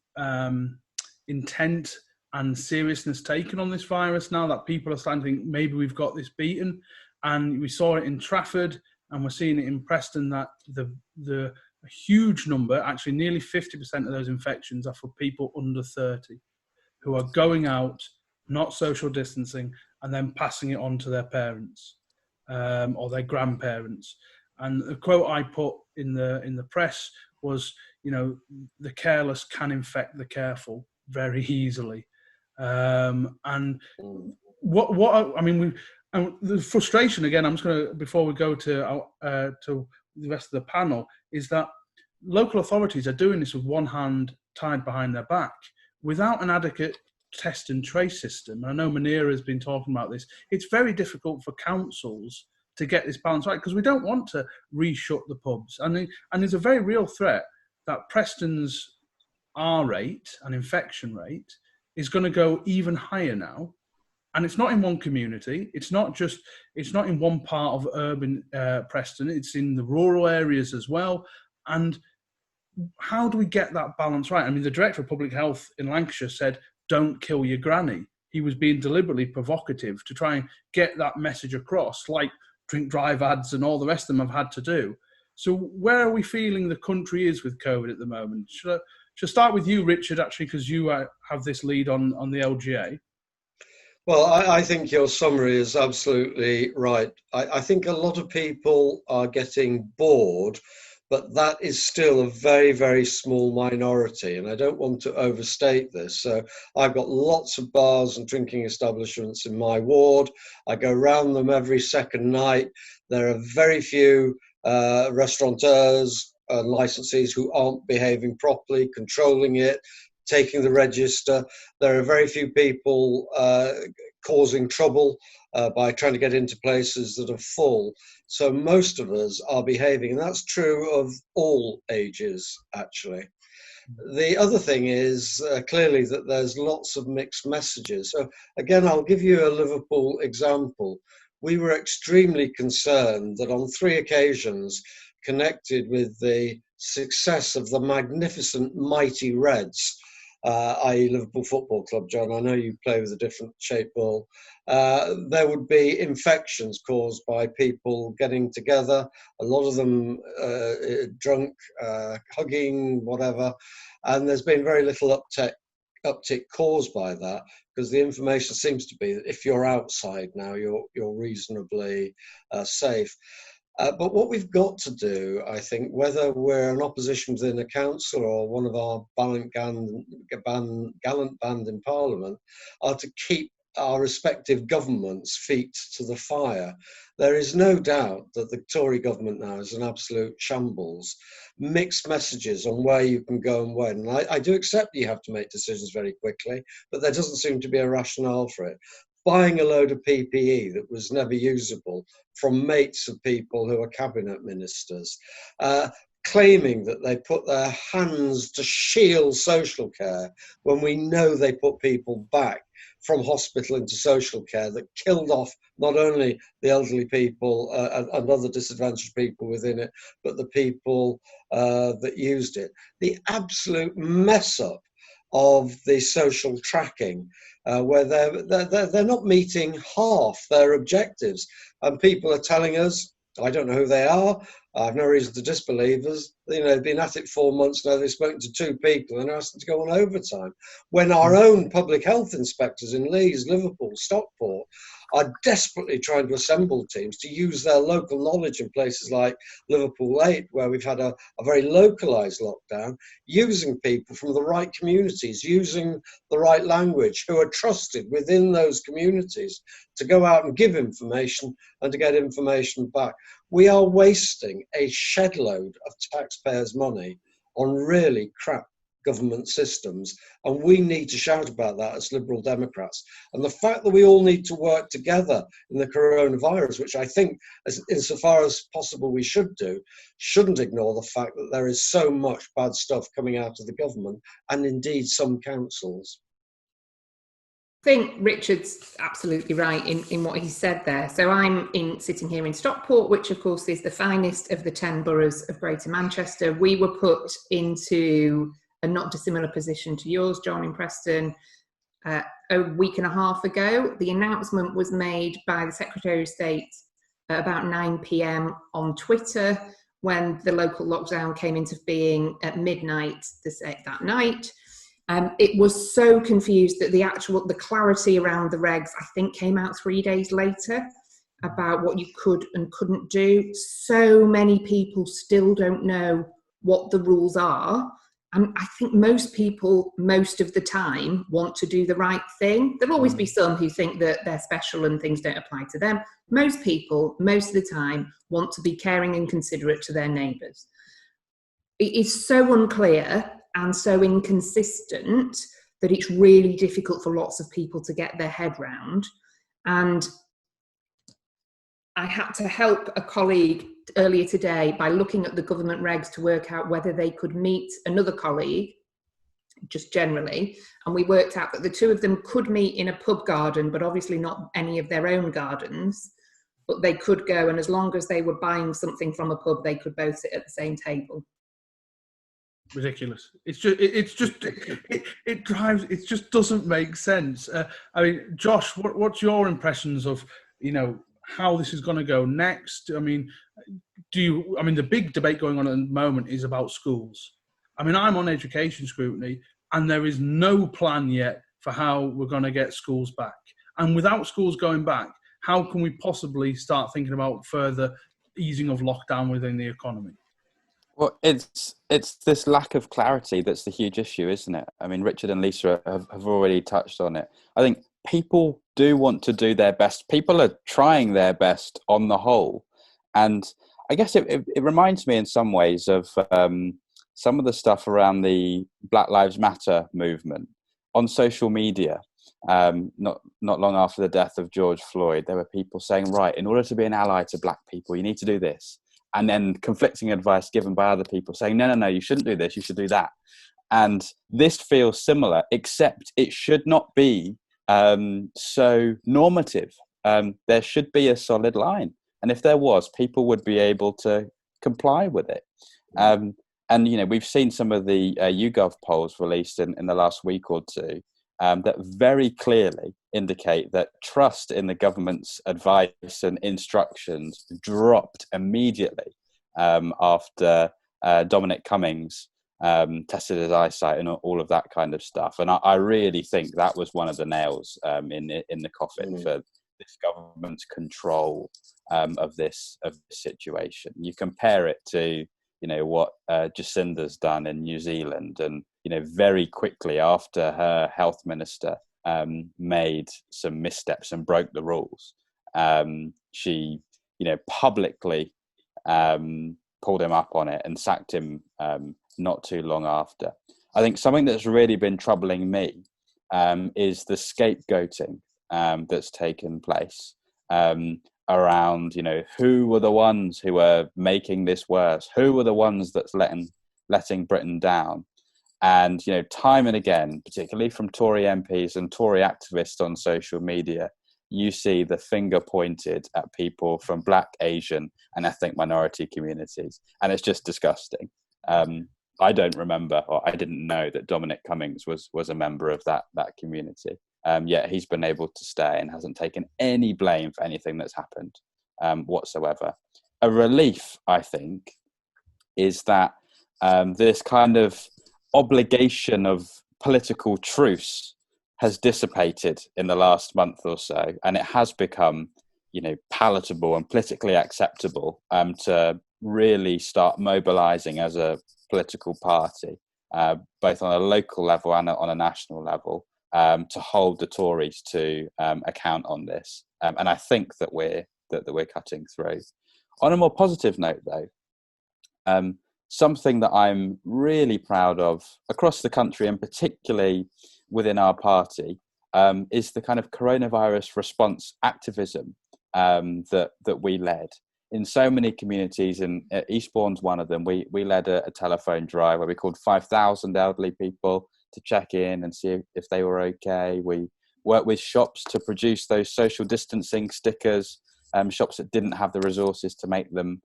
intent and seriousness taken on this virus now, that people are starting to think maybe we've got this beaten. And we saw it in Trafford and we're seeing it in Preston, that the huge number, actually nearly 50% of those infections are for people under 30 who are going out, not social distancing, and then passing it on to their parents or their grandparents. And the quote I put in the press was, you know, the careless can infect the careful very easily. And what I mean, the frustration again, I'm just going to, before we go to the rest of the panel, is that local authorities are doing this with one hand tied behind their back without an adequate test and trace system. I know Manira has been talking about this. It's very difficult for councils to get this balance right because we don't want to reshut the pubs. And there's a very real threat that Preston's R rate and infection rate is going to go even higher now. And it's not in one community. It's not in one part of urban Preston. It's in the rural areas as well. And how do we get that balance right? I mean, the Director of Public Health in Lancashire said, "Don't kill your granny." He was being deliberately provocative to try and get that message across, like drink drive ads and all the rest of them have had to do. So where are we feeling the country is with COVID at the moment? Should I start with you, Richard, actually, because you have this lead on the LGA? Well, I think your summary is absolutely right. I think a lot of people are getting bored, but that is still a very, very small minority, and I don't want to overstate this. So I've got lots of bars and drinking establishments in my ward. I go round them every second night. There are very few restaurateurs and licensees who aren't behaving properly, controlling it, taking the register. There are very few people causing trouble by trying to get into places that are full. So most of us are behaving, and that's true of all ages, actually. The other thing is clearly that there's lots of mixed messages. So again, I'll give you a Liverpool example. We were extremely concerned that on 3 occasions, connected with the success of the magnificent Mighty Reds, i.e. Liverpool Football Club, John, I know you play with a different shaped ball, there would be infections caused by people getting together, a lot of them drunk, hugging, whatever, and there's been very little uptick caused by that, because the information seems to be that if you're outside now, you're reasonably safe. But what we've got to do, I think, whether we're an opposition within a council or one of our gallant band in Parliament, are to keep our respective governments' feet to the fire. There is no doubt that the Tory government now is an absolute shambles. Mixed messages on where you can go and when. And I do accept you have to make decisions very quickly, but there doesn't seem to be a rationale for it. Buying a load of PPE that was never usable from mates of people who are cabinet ministers, claiming that they put their hands to shield social care when we know they put people back from hospital into social care that killed off not only the elderly people and other disadvantaged people within it, but the people that used it. The absolute mess up of the social tracking, where they're not meeting half their objectives, and people are telling us, I don't know who they are, I have no reason to disbelieve us, you know, they've been at it 4 months now, they've spoken to 2 people and asked them to go on overtime, when our own public health inspectors in Leeds, Liverpool, Stockport are desperately trying to assemble teams to use their local knowledge in places like Liverpool 8, where we've had a very localised lockdown, using people from the right communities, using the right language, who are trusted within those communities to go out and give information and to get information back. We are wasting a shed load of taxpayers' money on really crap government systems, and we need to shout about that as Liberal Democrats. And the fact that we all need to work together in the coronavirus, which I think, insofar as possible we should do, shouldn't ignore the fact that there is so much bad stuff coming out of the government and indeed some councils. I think Richard's absolutely right in what he said there. So I'm sitting here in Stockport, which of course is the finest of the 10 boroughs of Greater Manchester. We were put into a not dissimilar position to yours, John, in Preston, a week and a half ago. The announcement was made by the Secretary of State at about 9 p.m. on Twitter, when the local lockdown came into being at midnight that night. It was so confused that the clarity around the regs, I think, came out 3 days later about what you could and couldn't do. So many people still don't know what the rules are. And I think most people, most of the time, want to do the right thing. There'll always be some who think that they're special and things don't apply to them. Most people, most of the time, want to be caring and considerate to their neighbours. It is so unclear and so inconsistent that it's really difficult for lots of people to get their head round. And I had to help a colleague earlier today by looking at the government regs to work out whether they could meet another colleague, just generally. And we worked out that the two of them could meet in a pub garden, but obviously not any of their own gardens. But they could go, and as long as they were buying something from a pub, they could both sit at the same table. Ridiculous. It just doesn't make sense. I mean, Josh, what's your impressions of, how this is going to go next? I mean, the big debate going on at the moment is about schools. I mean, I'm on education scrutiny, and there is no plan yet for how we're going to get schools back. And without schools going back, how can we possibly start thinking about further easing of lockdown within the economy? Well, it's this lack of clarity that's the huge issue, isn't it? I mean, Richard and Lisa have already touched on it. I think people do want to do their best. People are trying their best on the whole. And I guess it reminds me in some ways of some of the stuff around the Black Lives Matter movement on social media. Not long after the death of George Floyd, there were people saying, right, in order to be an ally to black people, you need to do this. And then conflicting advice given by other people saying, no, you shouldn't do this, you should do that. And this feels similar, except it should not be so normative. There should be a solid line. And if there was, people would be able to comply with it. And, we've seen some of the YouGov polls released in the last week or two that very clearly indicate that trust in the government's advice and instructions dropped immediately after Dominic Cummings tested his eyesight and all of that kind of stuff. And I really think that was one of the nails in the coffin for this government's control of this situation. You compare it to what Jacinda's done in New Zealand, and very quickly after her health minister made some missteps and broke the rules, she publicly pulled him up on it and sacked him not too long after. I think something that's really been troubling me is the scapegoating that's taken place around, who were the ones who were making this worse? Who were the ones that's letting Britain down? And, time and again, particularly from Tory MPs and Tory activists on social media, you see the finger pointed at people from Black, Asian and ethnic minority communities. And it's just disgusting. I don't remember, or I didn't know that Dominic Cummings was a member of that community. Yet he's been able to stay and hasn't taken any blame for anything that's happened whatsoever. A relief, I think, is that this kind of obligation of political truce has dissipated in the last month or so, and it has become, palatable and politically acceptable to really start mobilizing as a political party, both on a local level and on a national level, to hold the Tories to account on this. And I think that we're cutting through. On a more positive note, though, something that I'm really proud of across the country, and particularly within our party, is the kind of coronavirus response activism that we led in so many communities. And Eastbourne's one of them. We led a telephone drive where we called 5,000 elderly people to check in and see if they were okay. We worked with shops to produce those social distancing stickers, shops that didn't have the resources to make them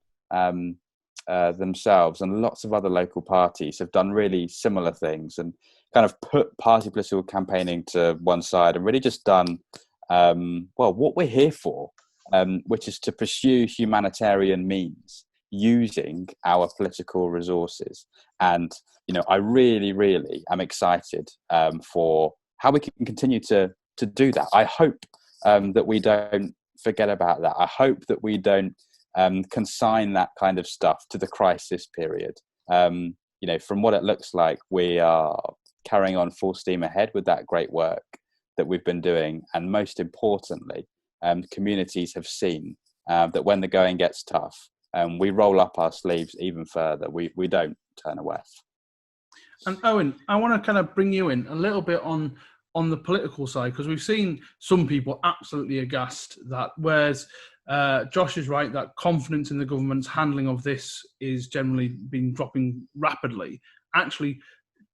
themselves, and lots of other local parties have done really similar things and kind of put party political campaigning to one side and really just done what we're here for, which is to pursue humanitarian means using our political resources. And I really am excited for how we can continue to do that. I hope that we don't forget about that. I hope that we don't consign that kind of stuff to the crisis period. From what it looks like, we are carrying on full steam ahead with that great work that we've been doing. And most importantly, communities have seen that when the going gets tough, we roll up our sleeves even further. We don't turn away. And Owen, I want to kind of bring you in a little bit on the political side, because we've seen some people absolutely aghast that, whereas Josh is right, that confidence in the government's handling of this is generally been dropping rapidly. Actually,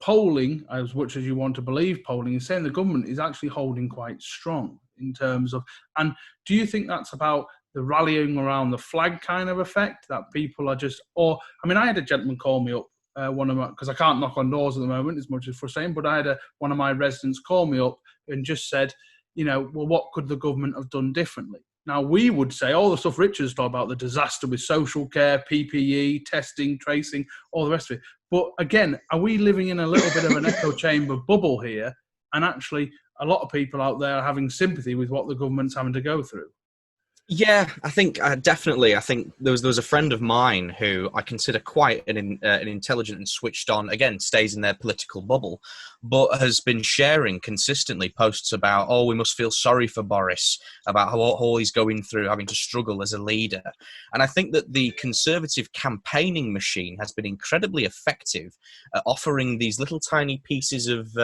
polling, as much as you want to believe polling, is saying the government is actually holding quite strong in terms of, and do you think that's about the rallying around the flag kind of effect, that people are just, I had a gentleman call me up, because I can't knock on doors at the moment as much as frustrating, but I had one of my residents call me up and just said, what could the government have done differently? Now, we would say all the stuff Richard's talked about, the disaster with social care, PPE, testing, tracing, all the rest of it. But again, are we living in a little bit of an echo chamber bubble here? And actually, a lot of people out there are having sympathy with what the government's having to go through. Yeah, I think definitely. I think there was a friend of mine who I consider quite an intelligent and switched on, again, stays in their political bubble, but has been sharing consistently posts about, we must feel sorry for Boris, about how all he's going through, having to struggle as a leader. And I think that the Conservative campaigning machine has been incredibly effective at offering these little tiny pieces of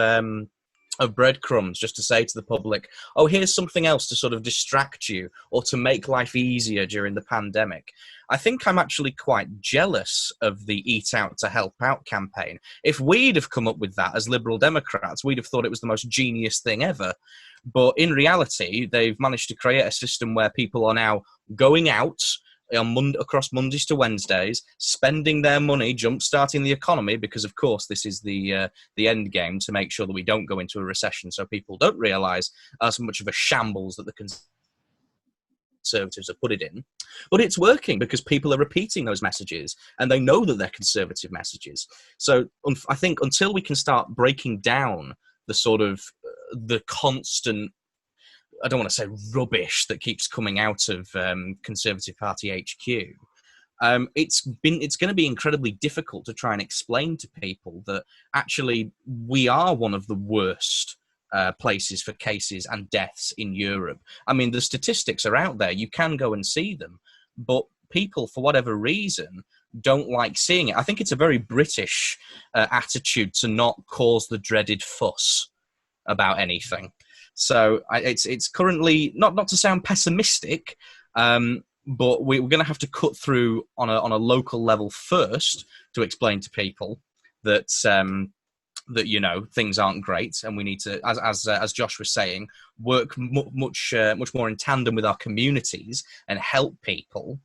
breadcrumbs just to say to the public, here's something else to sort of distract you or to make life easier during the pandemic. I think I'm actually quite jealous of the Eat Out to Help Out campaign. If we'd have come up with that as Liberal Democrats, we'd have thought it was the most genius thing ever. But in reality, they've managed to create a system where people are now going out across Mondays to Wednesdays, spending their money, jump-starting the economy, because, of course, this is the end game to make sure that we don't go into a recession, so people don't realise how much of a shambles that the Conservatives have put it in. But it's working because people are repeating those messages, and they know that they're Conservative messages. So I think until we can start breaking down the sort of the constant, I don't want to say rubbish that keeps coming out of Conservative Party HQ, it's going to be incredibly difficult to try and explain to people that actually we are one of the worst places for cases and deaths in Europe. I mean, the statistics are out there. You can go and see them. But people, for whatever reason, don't like seeing it. I think it's a very British attitude to not cause the dreaded fuss about anything. So it's currently, not to sound pessimistic, but we're going to have to cut through on a local level first to explain to people that things aren't great, and we need to, as Josh was saying, work much more in tandem with our communities and help people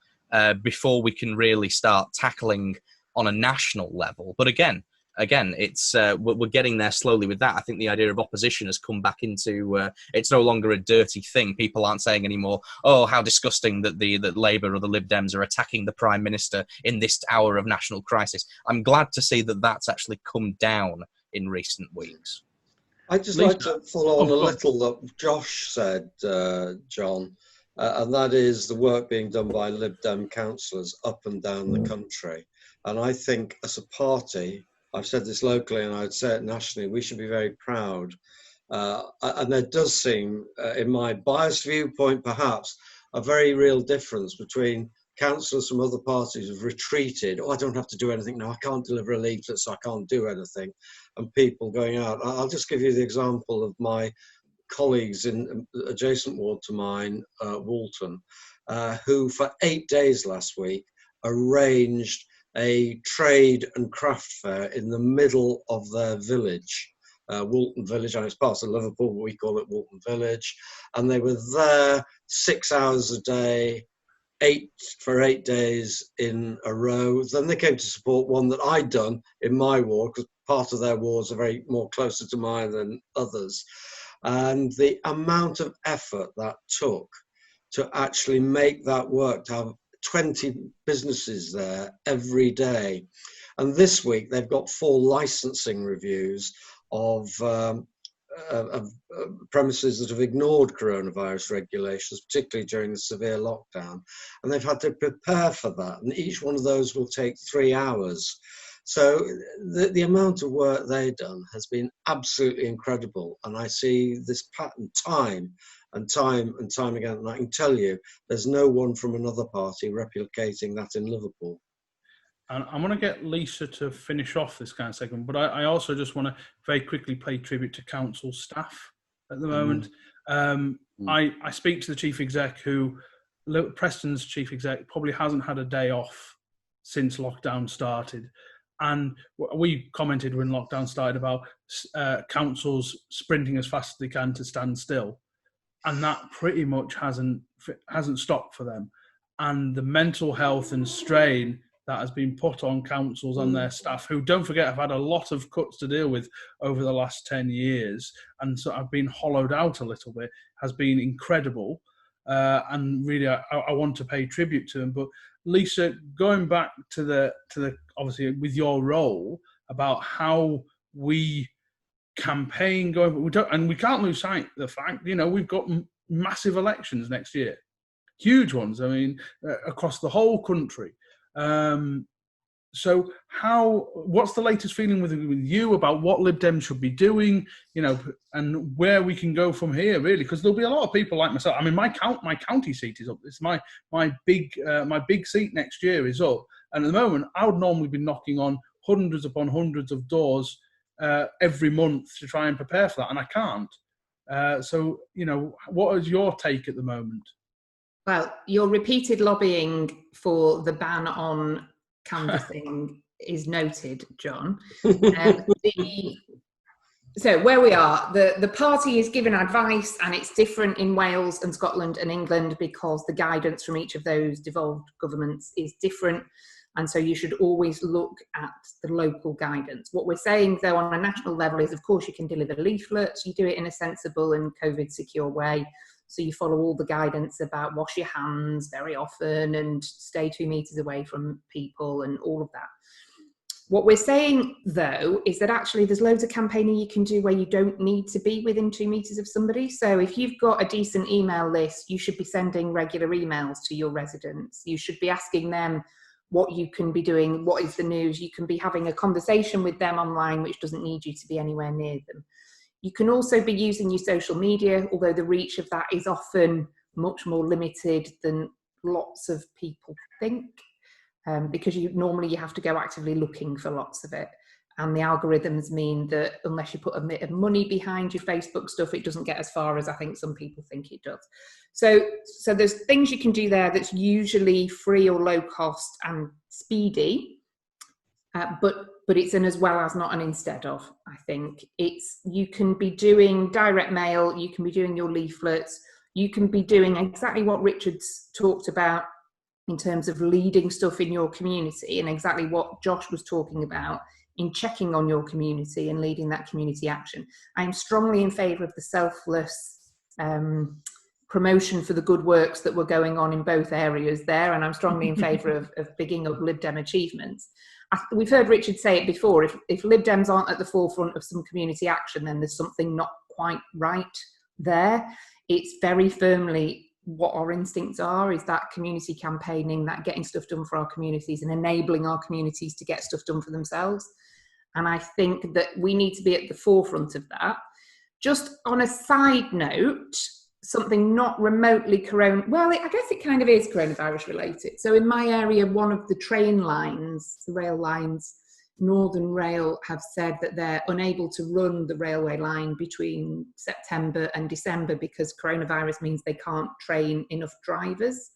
before we can really start tackling on a national level. But again, it's we're getting there slowly with that. I think the idea of opposition has come back into it's no longer a dirty thing. People aren't saying anymore, how disgusting that Labour or the Lib Dems are attacking the Prime Minister in this hour of national crisis. I'm glad to see that that's actually come down in recent weeks. I'd just like to follow on a little that Josh said, John, and that is the work being done by Lib Dem councillors up and down the country. And I think as a party, I've said this locally and I'd say it nationally, we should be very proud. And there does seem, in my biased viewpoint perhaps, a very real difference between councillors from other parties have retreated. Oh, I don't have to do anything now. I can't deliver a leaflet, so I can't do anything. And people going out. I'll just give you the example of my colleagues in adjacent ward to mine, Walton, who for 8 days last week arranged a trade and craft fair in the middle of their village. Walton Village, and it's part of Liverpool, but we call it Walton Village. And they were there 6 hours a day, 8 days in a row. Then they came to support one that I'd done in my ward, because part of their wards are very more closer to mine than others. And the amount of effort that took to actually make that work, to have 20 businesses there every day. And this week they've got 4 licensing reviews of premises that have ignored coronavirus regulations, particularly during the severe lockdown, and they've had to prepare for that, and each one of those will take 3 hours. So the amount of work they've done has been absolutely incredible, and I see this pattern time and time again, and I can tell you there's no one from another party replicating that in Liverpool. And I'm going to get Lisa to finish off this kind of segment, but I also just want to very quickly pay tribute to council staff at the moment. I speak to the chief exec, who, Preston's chief exec, probably hasn't had a day off since lockdown started. And we commented when lockdown started about councils sprinting as fast as they can to stand still. And that pretty much hasn't stopped for them. And the mental health and strain that has been put on councils and their staff, who, don't forget, have had a lot of cuts to deal with over the last 10 years, and so have been hollowed out a little bit, has been incredible. And really, I want to pay tribute to them. But Lisa, going back to the obviously with your role, about how we campaign going, but we can't lose sight of the fact, we've got massive elections next year, huge ones. I mean, across the whole country. So what's the latest feeling with you about what Lib Dem should be doing, and where we can go from here, really? Because there'll be a lot of people like myself. I mean, my county seat is up. It's my big seat next year is up. And at the moment, I would normally be knocking on hundreds upon hundreds of doors every month to try and prepare for that, and I can't. So, what is your take at the moment? Well, your repeated lobbying for the ban on canvassing is noted, John. So where we are, the party is given advice, and it's different in Wales and Scotland and England because the guidance from each of those devolved governments is different. And so you should always look at the local guidance. What we're saying, though, on a national level is, of course, you can deliver leaflets. You do it in a sensible and COVID-secure way. So you follow all the guidance about wash your hands very often and stay 2 meters away from people and all of that. What we're saying, though, is that actually there's loads of campaigning you can do where you don't need to be within 2 meters of somebody. So if you've got a decent email list, you should be sending regular emails to your residents. You should be asking them what you can be doing, what is the news. You can be having a conversation with them online, which doesn't need you to be anywhere near them. You can also be using your social media, although the reach of that is often much more limited than lots of people think, because you have to go actively looking for lots of it. And the algorithms mean that unless you put a bit of money behind your Facebook stuff, it doesn't get as far as I think some people think it does. So there's things you can do there that's usually free or low cost and speedy, but it's an as well as, not an instead of. I think you can be doing direct mail, you can be doing your leaflets, you can be doing exactly what Richard's talked about in terms of leading stuff in your community, and exactly what Josh was talking about in checking on your community and leading that community action. I am strongly in favour of the selfless promotion for the good works that were going on in both areas there, and I'm strongly in favour of bigging up Lib Dem achievements. We've heard Richard say it before, if Lib Dems aren't at the forefront of some community action, then there's something not quite right there. It's very firmly what our instincts are, is that community campaigning, that getting stuff done for our communities and enabling our communities to get stuff done for themselves. And I think that we need to be at the forefront of that. Just on a side note, something not remotely corona. Well, I guess it kind of is coronavirus related. So in my area, one of the train lines, the rail lines, Northern Rail have said that they're unable to run the railway line between September and December because coronavirus means they can't train enough drivers.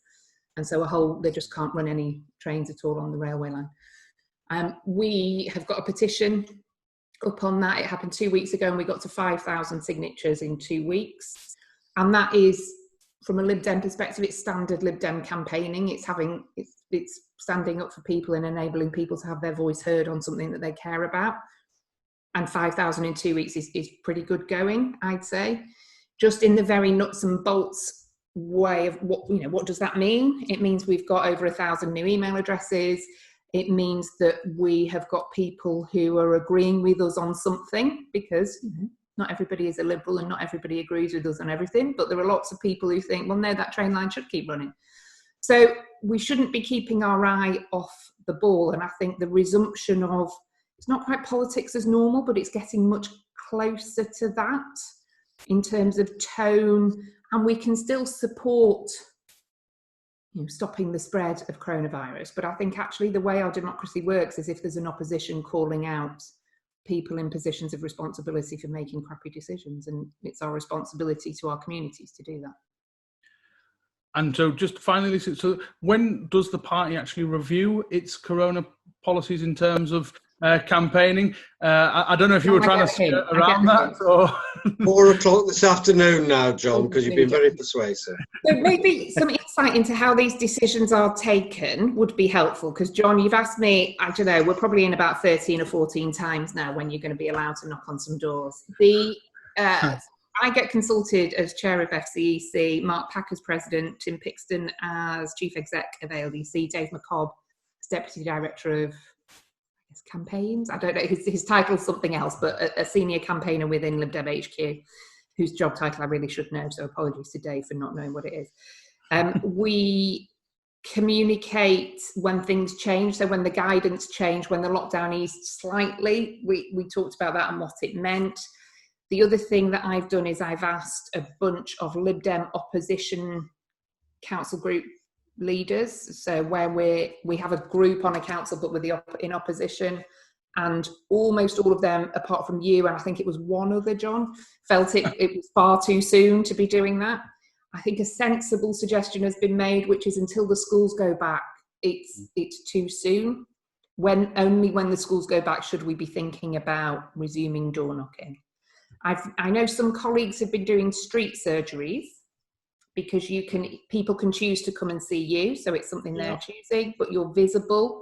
And so they just can't run any trains at all on the railway line. We have got a petition up on that. It happened 2 weeks ago and we got to 5,000 signatures in 2 weeks. And that is, from a Lib Dem perspective, it's standard Lib Dem campaigning. It's standing up for people and enabling people to have their voice heard on something that they care about. And 5,000 in 2 weeks is pretty good going, I'd say. Just in the very nuts and bolts way of what does that mean? It means we've got over 1,000 new email addresses. It means that we have got people who are agreeing with us on something, because not everybody is a liberal and not everybody agrees with us on everything, but there are lots of people who think, well, no, that train line should keep running. So we shouldn't be keeping our eye off the ball. And I think the resumption of, it's not quite politics as normal, but it's getting much closer to that in terms of tone. And we can still support stopping the spread of coronavirus. But I think actually the way our democracy works is if there's an opposition calling out people in positions of responsibility for making crappy decisions. And it's our responsibility to our communities to do that. And so just finally, so when does the party actually review its corona policies in terms of campaigning? I don't know if you were trying to skirt around that. Or 4 o'clock this afternoon now, John, because you've been very persuasive. So maybe some insight into how these decisions are taken would be helpful, because John, you've asked me, I don't know, we're probably in about 13 or 14 times now when you're going to be allowed to knock on some doors. I get consulted as chair of FCEC, Mark Pack as president, Tim Pixton as chief exec of ALDC, Dave McCobb as deputy director of campaigns. I don't know, his title's something else, but a senior campaigner within Lib Dem HQ, whose job title I really should know, so apologies to Dave for not knowing what it is. We communicate when things change, so when the guidance changed, when the lockdown eased slightly, we talked about that and what it meant. The other thing that I've done is I've asked a bunch of Lib Dem opposition council group leaders, so where we have a group on a council but we're in opposition, and almost all of them, apart from you and I think it was one other, John, felt it was far too soon to be doing that. I think a sensible suggestion has been made, which is until the schools go back, it's too soon. Only when the schools go back should we be thinking about resuming door knocking. I know some colleagues have been doing street surgeries, because people can choose to come and see you, so it's something they're choosing, but you're visible,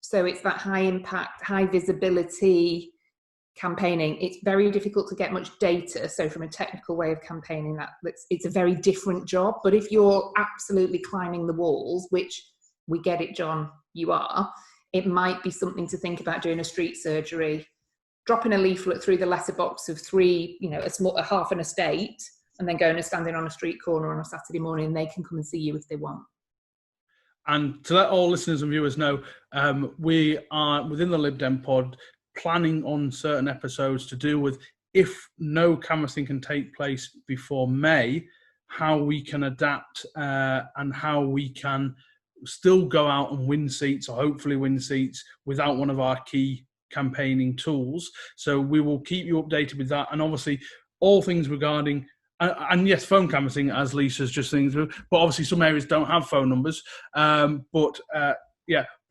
so it's that high impact, high visibility campaigning. It's very difficult to get much data, so from a technical way of campaigning, it's a very different job. But if you're absolutely climbing the walls, which we get it, John, you are, it might be something to think about doing a street surgery, dropping a leaflet through the letterbox of 3, a half an estate, and then going and standing on a street corner on a Saturday morning, and they can come and see you if they want. And to let all listeners and viewers know, we are, within the Lib Dem Pod, planning on certain episodes to do with, if no canvassing can take place before May, how we can adapt and how we can still go out and win seats, or hopefully win seats, without one of our key campaigning tools. So we will keep you updated with that, and obviously all things regarding and yes, phone canvassing, as Lisa's just saying, but obviously some areas don't have phone numbers.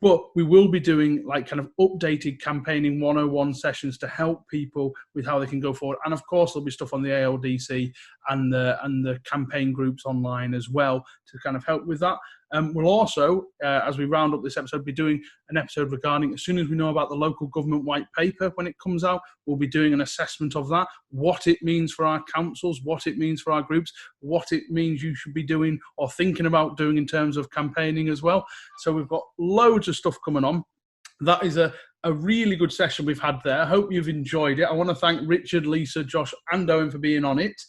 But we will be doing like kind of updated campaigning 101 sessions to help people with how they can go forward. And of course, there'll be stuff on the ALDC and the campaign groups online as well to kind of help with that. We'll also, as we round up this episode, be doing an episode regarding, as soon as we know about the local government white paper when it comes out, we'll be doing an assessment of that, what it means for our councils, what it means for our groups, what it means you should be doing or thinking about doing in terms of campaigning as well. So we've got loads of stuff coming on. That is a really good session we've had there. I hope you've enjoyed it. I want to thank Richard, Lisa, Josh and Owen for being on it.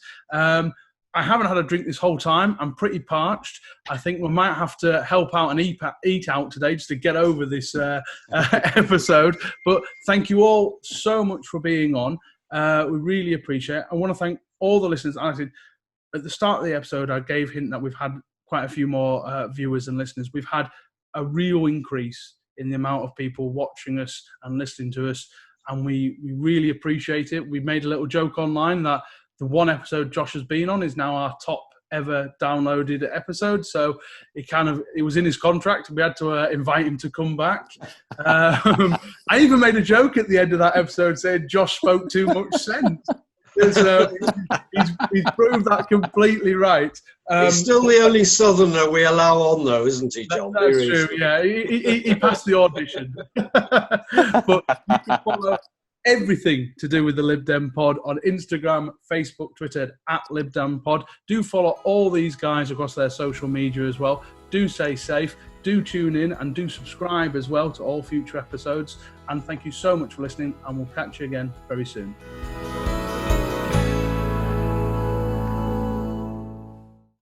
I haven't had a drink this whole time. I'm pretty parched. I think we might have to help out and eat out today just to get over this episode. But thank you all so much for being on. We really appreciate it. I want to thank all the listeners. I said, at the start of the episode, I gave hint that we've had quite a few more viewers and listeners. We've had a real increase in the amount of people watching us and listening to us, and we really appreciate it. We made a little joke online that the one episode Josh has been on is now our top ever downloaded episode, so it was in his contract. We had to invite him to come back. I even made a joke at the end of that episode saying Josh spoke too much sense. So he's proved that completely right. He's still the only Southerner we allow on, though, isn't he, John? That's true, yeah. He passed the audition. But you can follow everything to do with the Lib Dem Pod on Instagram, Facebook, Twitter, at LibDem Pod. Do follow all these guys across their social media as well. Do stay safe. Do tune in and do subscribe as well to all future episodes. And thank you so much for listening, and we'll catch you again very soon.